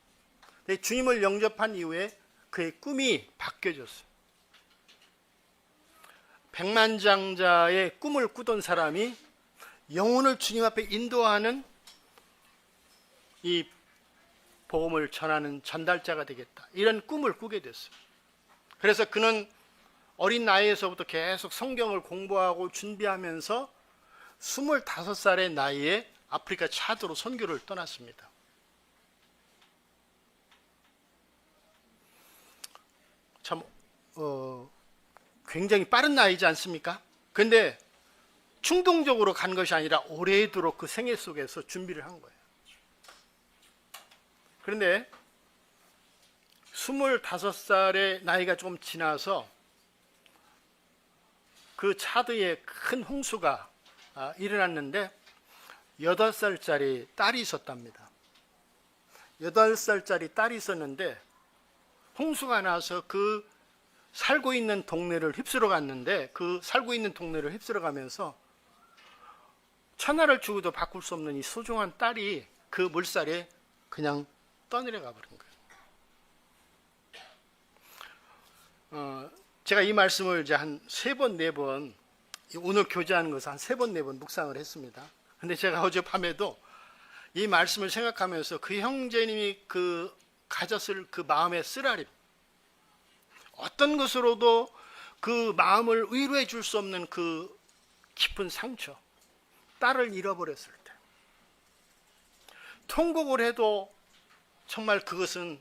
근데 주님을 영접한 이후에 그의 꿈이 바뀌어졌어요. 백만장자의 꿈을 꾸던 사람이 영혼을 주님 앞에 인도하는 이 복음을 전하는 전달자가 되겠다, 이런 꿈을 꾸게 됐어요. 그래서 그는 어린 나이에서부터 계속 성경을 공부하고 준비하면서 25살의 나이에 아프리카 차드로 선교를 떠났습니다. 참 굉장히 빠른 나이지 않습니까? 근데 충동적으로 간 것이 아니라 오래도록 그 생애 속에서 준비를 한 거예요. 그런데 25살의 나이가 좀 지나서 그 차드에 큰 홍수가 일어났는데 8살짜리 딸이 있었답니다. 8살짜리 딸이 있었는데 홍수가 나서 그 살고 있는 동네를 휩쓸어 갔는데, 그 살고 있는 동네를 휩쓸어 가면서 천하를 주고도 바꿀 수 없는 이 소중한 딸이 그 물살에 그냥 떠내려가 버린 거예요. 제가 이 말씀을 이제 한 3번, 4번, 오늘 교제하는 것을 한 3번, 4번 묵상을 했습니다. 근데 제가 어젯밤에도 이 말씀을 생각하면서 그 형제님이 가졌을 그 마음의 쓰라림, 어떤 것으로도 그 마음을 위로해 줄 수 없는 그 깊은 상처, 딸을 잃어버렸을 때 통곡을 해도 정말 그것은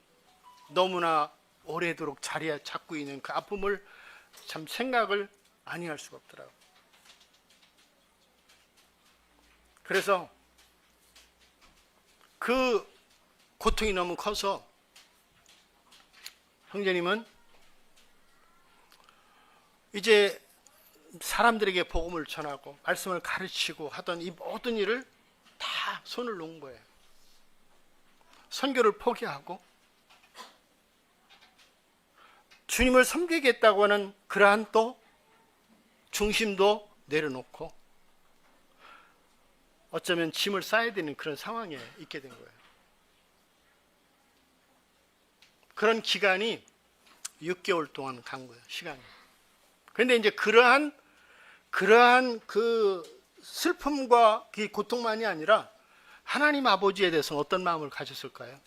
너무나 오래도록 자리에 잡고 있는 그 아픔을 참 생각을 아니할 수가 없더라고요. 그래서 그 고통이 너무 커서 형제님은 이제 사람들에게 복음을 전하고 말씀을 가르치고 하던 이 모든 일을 다 손을 놓은 거예요. 선교를 포기하고 주님을 섬기겠다고 하는 그러한 또 중심도 내려놓고 어쩌면 짐을 싸야 되는 그런 상황에 있게 된 거예요. 그런 기간이 6개월 동안 간 거예요, 시간이. 그런데 이제 그러한 그 슬픔과 그 고통만이 아니라 하나님 아버지에 대해서 어떤 마음을 가졌을까요?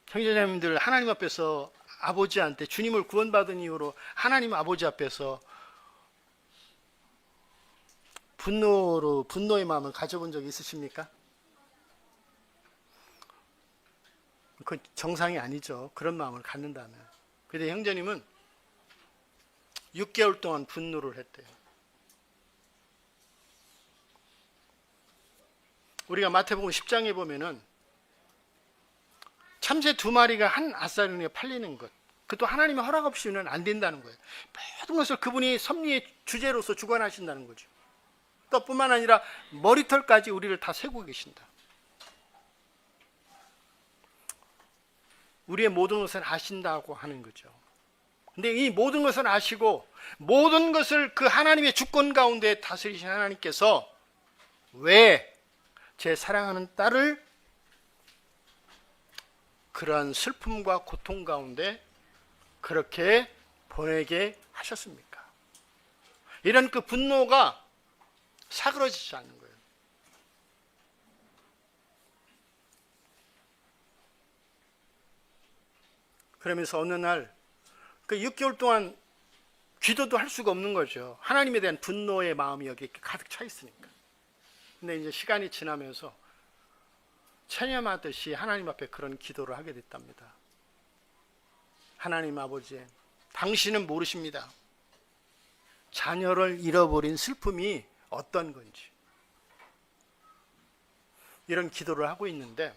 형제자매님들, 하나님 앞에서 아버지한테 주님을 구원받은 이후로 하나님 아버지 앞에서 분노의 마음을 가져본 적이 있으십니까? 그건 정상이 아니죠. 그런 마음을 갖는다면. 그런데 형제님은 6개월 동안 분노를 했대요. 우리가 마태복음 10장에 보면은 참새 2마리가 한 아사리에 팔리는 것, 그것도 하나님의 허락 없이는 안 된다는 거예요. 모든 것을 그분이 섭리의 주제로서 주관하신다는 거죠. 또 뿐만 아니라 머리털까지 우리를 다 세고 계신다. 우리의 모든 것을 아신다고 하는 거죠. 근데 이 모든 것을 아시고 모든 것을 그 하나님의 주권 가운데 다스리신 하나님께서 왜 제 사랑하는 딸을 그러한 슬픔과 고통 가운데 그렇게 보내게 하셨습니까? 이런 그 분노가 사그러지지 않는 거예요. 그러면서 어느 날 그 6개월 동안 기도도 할 수가 없는 거죠. 하나님에 대한 분노의 마음이 여기 가득 차 있으니까. 근데 이제 시간이 지나면서 체념하듯이 하나님 앞에 그런 기도를 하게 됐답니다. 하나님 아버지, 당신은 모르십니다. 자녀를 잃어버린 슬픔이 어떤 건지. 이런 기도를 하고 있는데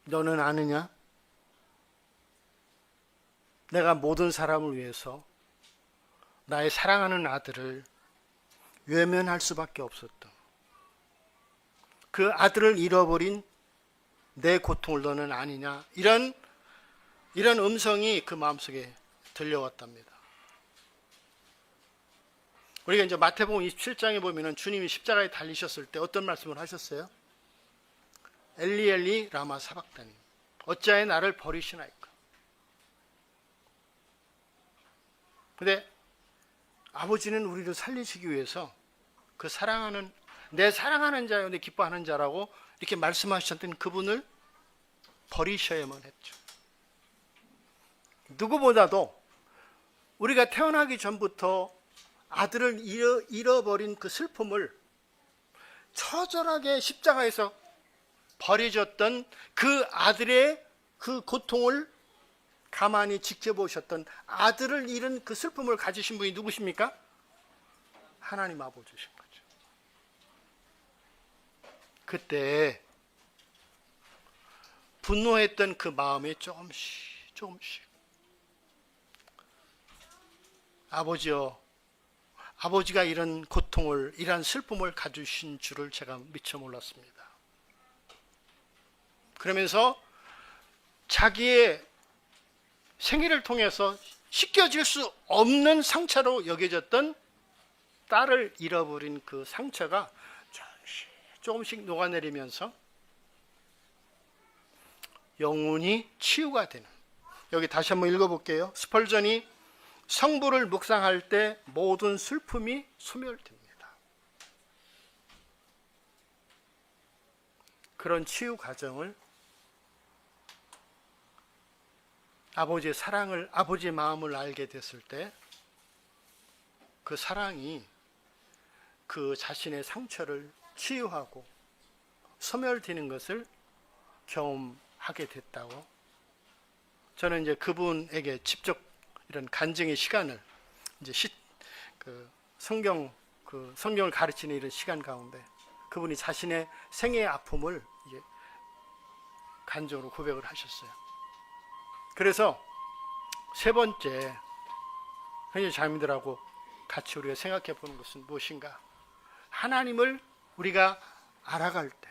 너는 아느냐? 내가 모든 사람을 위해서 나의 사랑하는 아들을 외면할 수밖에 없었던, 그 아들을 잃어버린 내 고통을 너는 아니냐, 이런 음성이 그 마음속에 들려왔답니다. 우리가 이제 마태복음 27장에 보면은 주님이 십자가에 달리셨을 때 어떤 말씀을 하셨어요? 엘리 엘리 라마 사박다니, 어찌하여 나를 버리시나이까. 근데 아버지는 우리를 살리시기 위해서 그 사랑하는, 내 사랑하는 자요 내 기뻐하는 자라고 이렇게 말씀하셨던 그분을 버리셔야만 했죠. 누구보다도 우리가 태어나기 전부터 아들을 잃어버린 그 슬픔을 처절하게 십자가에서 버려졌던 그 아들의 그 고통을 가만히 지켜보셨던, 아들을 잃은 그 슬픔을 가지신 분이 누구십니까? 하나님 아버지신 거죠. 그때 분노했던 그 마음이 조금씩 아버지여, 아버지가 이런 고통을, 이런 슬픔을 가지신 줄을 제가 미처 몰랐습니다. 그러면서 자기의 생애를 통해서 씻겨질 수 없는 상처로 여겨졌던 딸을 잃어버린 그 상처가 조금씩 녹아내리면서 영혼이 치유가 되는, 여기 다시 한번 읽어볼게요. 스펄전이 성부를 묵상할 때 모든 슬픔이 소멸됩니다. 그런 치유 과정을, 아버지의 사랑을, 아버지의 마음을 알게 됐을 때 그 사랑이 그 자신의 상처를 치유하고 소멸되는 것을 경험하게 됐다고, 저는 이제 그분에게 직접 이런 간증의 시간을, 이제 성경을 가르치는 이런 시간 가운데 그분이 자신의 생애의 아픔을 이제 간증으로 고백을 하셨어요. 그래서 세 번째, 형제 자매들하고 같이 우리가 생각해 보는 것은 무엇인가? 하나님을 우리가 알아갈 때,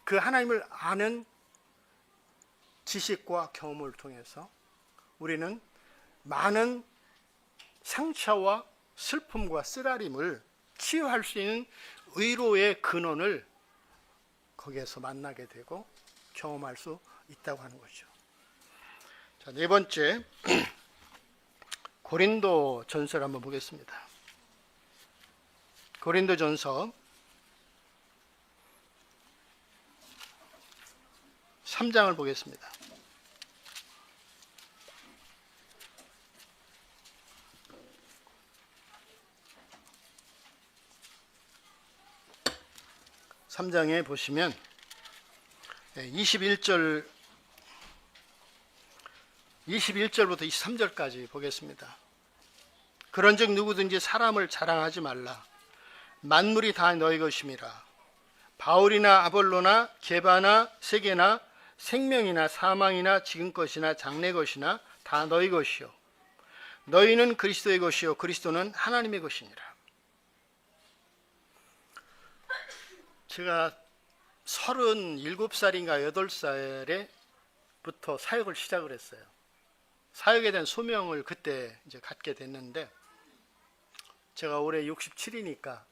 그 하나님을 아는 지식과 경험을 통해서 우리는 많은 상처와 슬픔과 쓰라림을 치유할 수 있는 의로의 근원을 거기에서 만나게 되고 경험할 수 있다고 하는 거죠. 자, 네 번째, 고린도 전서를 한번 보겠습니다. 고린도 전서 3장을 보겠습니다. (3장에) 보시면 21절부터 23절까지 보겠습니다. 그런즉 누구든지 사람을 자랑하지 말라. 만물이 다 너희 것임이라. 바울이나 아볼로나 게바나 세계나 생명이나 사망이나 지금 것이나 장래 것이나 다 너희 것이요 너희는 그리스도의 것이요 그리스도는 하나님의 것이니라. 제가 37살인가 8살에부터 사역을 시작을 했어요. 사역에 대한 소명을 그때 이제 갖게 됐는데, 제가 올해 67이니까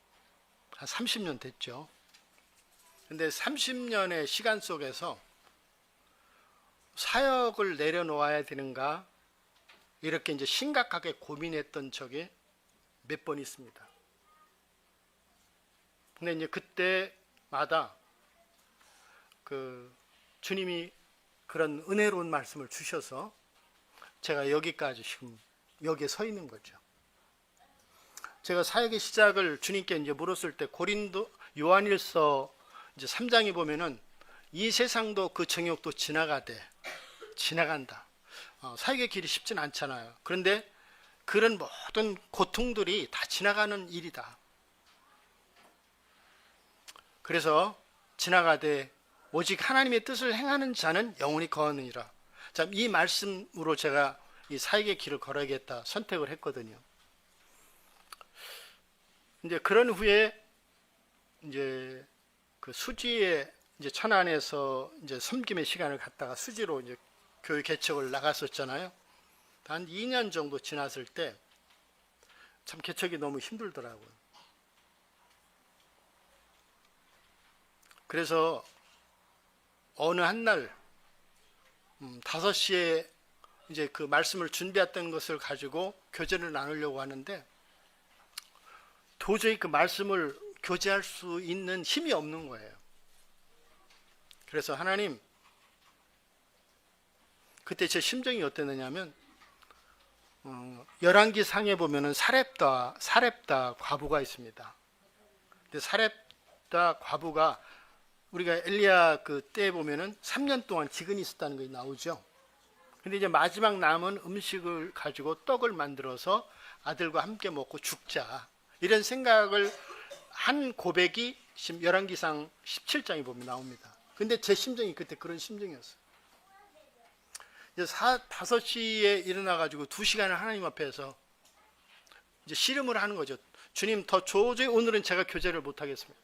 한 30년 됐죠. 근데 30년의 시간 속에서 사역을 내려놓아야 되는가 이렇게 이제 심각하게 고민했던 적이 몇 번 있습니다. 근데 이제 그때마다 주님이 그런 은혜로운 말씀을 주셔서 제가 여기까지 지금 여기에 서 있는 거죠. 제가 사역의 시작을 주님께 이제 물었을 때 고린도 요한일서 이제 3장에 보면은 이 세상도 그 정욕도 지나간다. 사역의 길이 쉽진 않잖아요. 그런데 그런 모든 고통들이 다 지나가는 일이다. 그래서 지나가되 오직 하나님의 뜻을 행하는 자는 영원히 거하느니라. 참 이 말씀으로 제가 이 사역의 길을 걸어야겠다 선택을 했거든요. 이제 그런 후에 이제 그 수지에 이제 천안에서 이제 섬김의 시간을 갖다가 수지로 이제 교회 개척을 나갔었잖아요. 한 2년 정도 지났을 때 참 개척이 너무 힘들더라고요. 그래서 어느 한날 5시에 이제 그 말씀을 준비했던 것을 가지고 교제를 나누려고 하는데 도저히 그 말씀을 교제할 수 있는 힘이 없는 거예요. 그래서 하나님, 그때 제 심정이 어땠느냐면 열왕기상에 보면은 사렙다 과부가 있습니다. 근데 사렙다 과부가 우리가 엘리야 그 때에 보면은 3년 동안 지근이 있었다는 것이 나오죠. 근데 이제 마지막 남은 음식을 가지고 떡을 만들어서 아들과 함께 먹고 죽자, 이런 생각을 한 고백이 열왕기상 17장에 보면 나옵니다. 근데 제 심정이 그때 그런 심정이었어요. 이제 5시에 일어나가지고 2시간을 하나님 앞에서 이제 씨름을 하는 거죠. 주님, 더 도저히 오늘은 제가 교제를 못하겠습니다.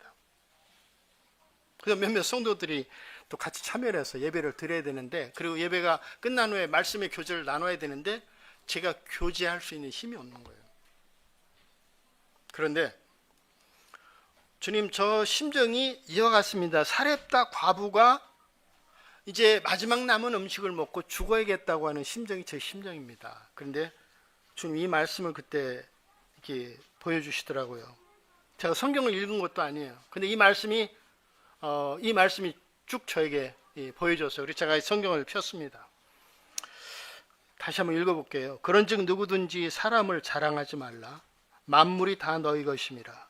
그래서 몇몇 성도들이 또 같이 참여를 해서 예배를 드려야 되는데, 그리고 예배가 끝난 후에 말씀의 교제를 나눠야 되는데 제가 교제할 수 있는 힘이 없는 거예요. 그런데 주님, 저 심정이 이와 같습니다. 사렙다 과부가 이제 마지막 남은 음식을 먹고 죽어야겠다고 하는 심정이 제 심정입니다. 그런데 주님 이 말씀을 그때 이렇게 보여주시더라고요. 제가 성경을 읽은 것도 아니에요. 근데 이 말씀이 쭉 저에게 보여줬어요. 그래서 제가 성경을 폈습니다. 다시 한번 읽어볼게요. 그런즉 누구든지 사람을 자랑하지 말라. 만물이 다 너희 것임이라.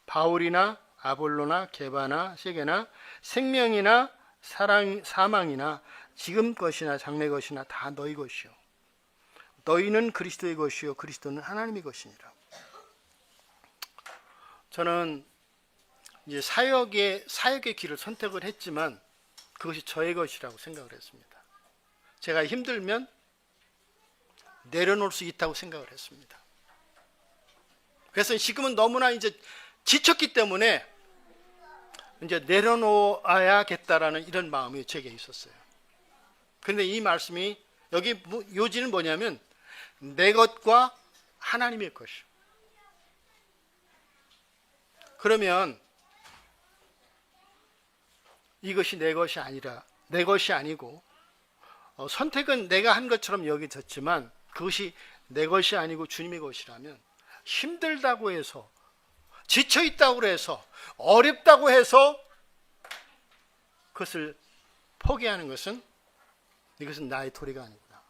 바울이나 아볼로나 게바나 세게나 생명이나 사망이나 지금 것이나 장래 것이나 다 너희 것이요. 너희는 그리스도의 것이요 그리스도는 하나님의 것이니라. 저는 이제 사역의 길을 선택을 했지만 그것이 저의 것이라고 생각을 했습니다. 제가 힘들면 내려놓을 수 있다고 생각을 했습니다. 그래서 지금은 너무나 이제 지쳤기 때문에 이제 내려놓아야겠다라는 이런 마음이 제게 있었어요. 그런데 이 말씀이 여기 요지는 뭐냐면 내 것과 하나님의 것이요. 그러면 이것이 내 것이 아니라, 내 것이 아니고 선택은 내가 한 것처럼 여겨졌지만 그것이 내 것이 아니고 주님의 것이라면, 힘들다고 해서, 지쳐있다고 해서, 어렵다고 해서 그것을 포기하는 것은, 이것은 나의 도리가 아니구나.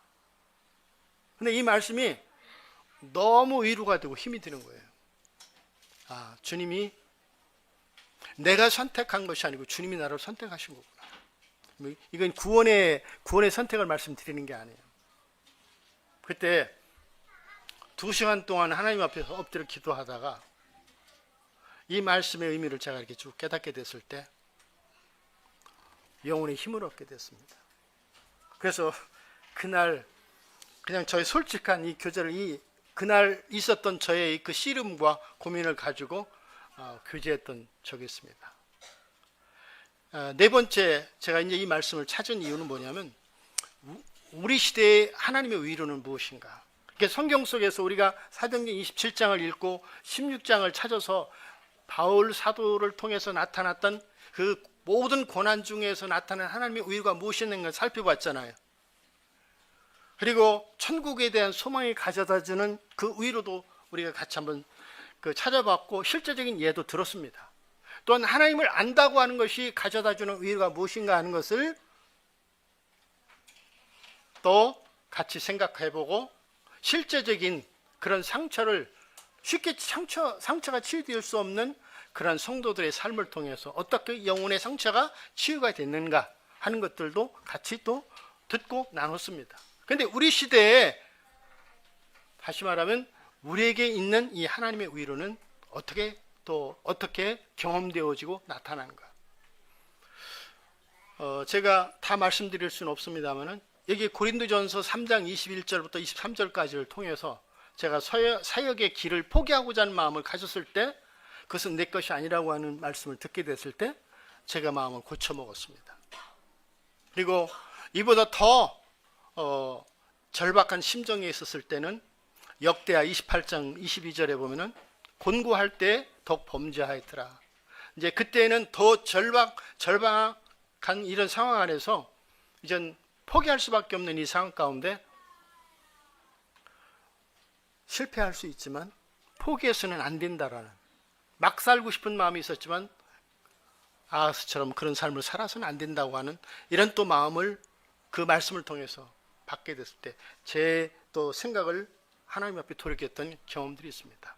근데 이 말씀이 너무 위로가 되고 힘이 드는 거예요. 아, 주님이 내가 선택한 것이 아니고 주님이 나를 선택하신 거구나. 이건 구원의 선택을 말씀드리는 게 아니에요. 그때 2시간 동안 하나님 앞에서 엎드려 기도하다가 이 말씀의 의미를 제가 이렇게 쭉 깨닫게 됐을 때 영혼의 힘을 얻게 됐습니다. 그래서 그날 그냥 저의 솔직한 이 교제를, 그날 있었던 저의 그 씨름과 고민을 가지고 교제했던 적이 있습니다. 네 번째, 제가 이제 이 말씀을 찾은 이유는 뭐냐면, 우리 시대의 하나님의 위로는 무엇인가? 성경 속에서 우리가 사도행전 27장을 읽고 16장을 찾아서 바울 사도를 통해서 나타났던 그 모든 고난 중에서 나타난 하나님의 위로가 무엇이었는가 살펴봤잖아요. 그리고 천국에 대한 소망이 가져다주는 그 위로도 우리가 같이 한번 찾아봤고 실제적인 예도 들었습니다. 또한 하나님을 안다고 하는 것이 가져다주는 위로가 무엇인가 하는 것을 또 같이 생각해보고, 실제적인 그런 상처를 쉽게 상처가 치유될 수 없는 그런 성도들의 삶을 통해서 어떻게 영혼의 상처가 치유가 됐는가 하는 것들도 같이 또 듣고 나눴습니다. 그런데 우리 시대에 다시 말하면 우리에게 있는 이 하나님의 위로는 어떻게 경험되어지고 나타나는가? 제가 다 말씀드릴 수는 없습니다만은 여기 고린도전서 3장 21절부터 23절까지를 통해서 제가 사역의 길을 포기하고자 하는 마음을 가졌을 때, 그것은 내 것이 아니라고 하는 말씀을 듣게 됐을 때 제가 마음을 고쳐먹었습니다. 그리고 이보다 더 절박한 심정에 있었을 때는 역대하 28장 22절에 보면은 곤고할 때 더욱 범죄하였더라. 이제 그때는 더 절박한 이런 상황 안에서 이젠 포기할 수밖에 없는 이 상황 가운데 실패할 수 있지만 포기해서는 안 된다라는, 막 살고 싶은 마음이 있었지만 아하스처럼 그런 삶을 살아서는 안 된다고 하는 이런 또 마음을 그 말씀을 통해서 받게 됐을 때 제 또 생각을 하나님 앞에 돌이켰던 경험들이 있습니다.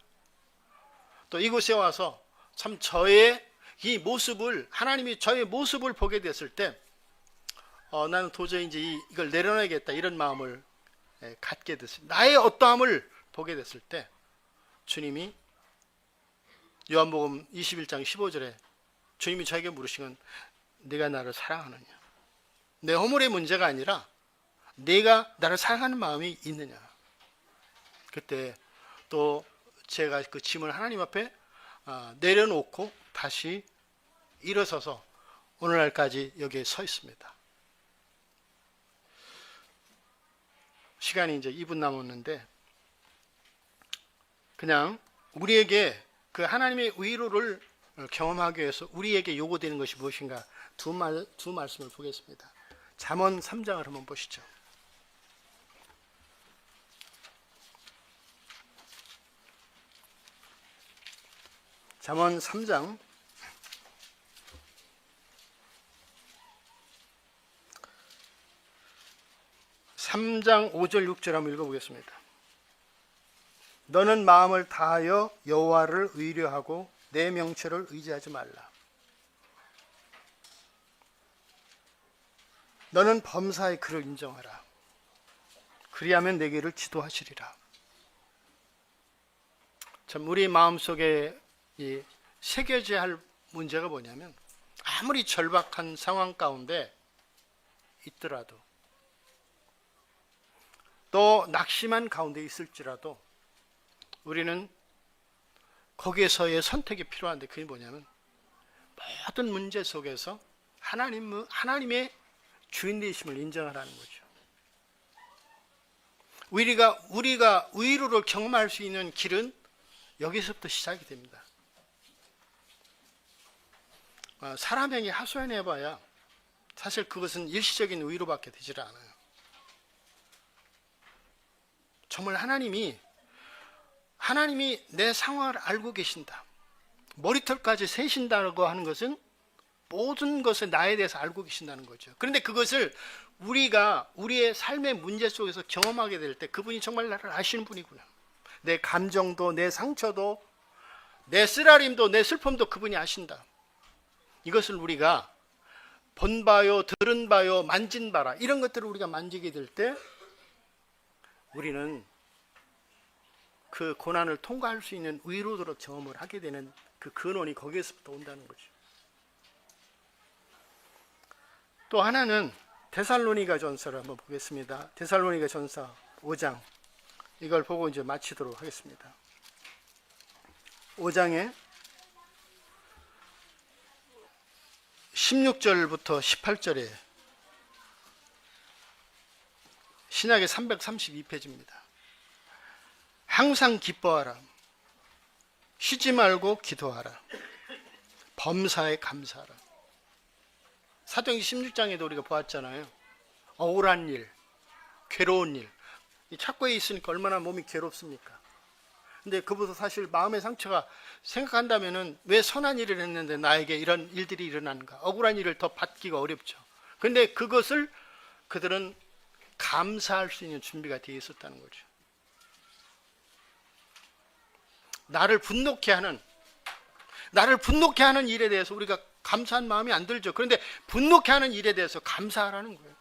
또 이곳에 와서 참 저의 이 모습을, 하나님이 저의 모습을 보게 됐을 때 나는 도저히 이제 이걸 내려놔야겠다 이런 마음을 갖게 됐습니다. 나의 어떠함을 보게 됐을 때 주님이 요한복음 21장 15절에 주님이 저에게 물으시건 네가 나를 사랑하느냐, 내 허물의 문제가 아니라 네가 나를 사랑하는 마음이 있느냐. 그때 또 제가 그 짐을 하나님 앞에 내려놓고 다시 일어서서 오늘날까지 여기에 서 있습니다. 시간이 이제 2분 남았는데 그냥 우리에게 그 하나님의 위로를 경험하기 위해서 우리에게 요구되는 것이 무엇인가 두 말씀을 보겠습니다. 잠언 3장을 한번 보시죠. 잠언 3장 5절 6절 한번 읽어보겠습니다. 너는 마음을 다하여 여호와를 의뢰하고 내 명철을 의지하지 말라. 너는 범사의 그를 인정하라. 그리하면 내 길을 지도하시리라. 참 우리 마음속에 이 새겨져야 할 문제가 뭐냐면, 아무리 절박한 상황 가운데 있더라도 또 낙심한 가운데 있을지라도 우리는 거기에서의 선택이 필요한데, 그게 뭐냐면 모든 문제 속에서 하나님의 주인 되심을 인정하라는 거죠. 우리가 위로를 경험할 수 있는 길은 여기서부터 시작이 됩니다. 사람에게 하소연해봐야 사실 그것은 일시적인 위로밖에 되질 않아요. 정말 하나님이 내 상황을 알고 계신다, 머리털까지 세신다고 하는 것은 모든 것을 나에 대해서 알고 계신다는 거죠. 그런데 그것을 우리가 우리의 삶의 문제 속에서 경험하게 될 때 그분이 정말 나를 아시는 분이구나, 내 감정도 내 상처도 내 쓰라림도 내 슬픔도 그분이 아신다, 이것을 우리가 본 바요 들은 바요 만진 바라, 이런 것들을 우리가 만지게 될 때 우리는 그 고난을 통과할 수 있는 위로도록 경험을 하게 되는 그 근원이 거기에서부터 온다는 거죠. 또 하나는 데살로니가 전서를 한번 보겠습니다. 데살로니가 전서 5장, 이걸 보고 이제 마치도록 하겠습니다. 5장에 16절부터 18절에 신약의 332페이지입니다. 항상 기뻐하라. 쉬지 말고 기도하라. 범사에 감사하라. 사도행전 16장에도 우리가 보았잖아요. 억울한 일, 괴로운 일. 이 착고에 있으니까 얼마나 몸이 괴롭습니까? 근데 그보다 사실 마음의 상처가 생각한다면은 왜 선한 일을 했는데 나에게 이런 일들이 일어나는가? 억울한 일을 더 받기가 어렵죠. 근데 그것을 그들은 감사할 수 있는 준비가 되어 있었다는 거죠. 나를 분노케 하는 일에 대해서 우리가 감사한 마음이 안 들죠. 그런데 분노케 하는 일에 대해서 감사하라는 거예요.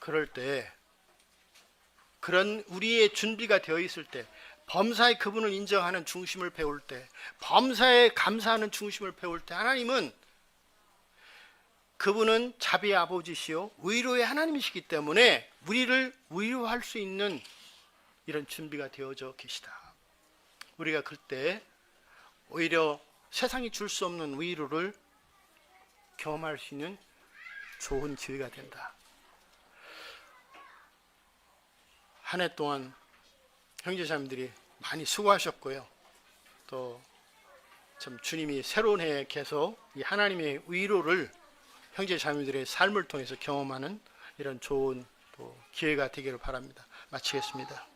그럴 때, 그런 우리의 준비가 되어 있을 때 범사에 그분을 인정하는 중심을 배울 때, 범사에 감사하는 중심을 배울 때 하나님은 그분은 자비의 아버지시요 위로의 하나님이시기 때문에 우리를 위로할 수 있는 이런 준비가 되어져 계시다. 우리가 그때 오히려 세상이 줄 수 없는 위로를 경험할 수 있는 좋은 기회가 된다. 한 해 동안 형제자매들이 많이 수고하셨고요. 또 참 주님이 새로운 해에 계속 이 하나님의 위로를 형제자매들의 삶을 통해서 경험하는 이런 좋은 또 기회가 되기를 바랍니다. 마치겠습니다.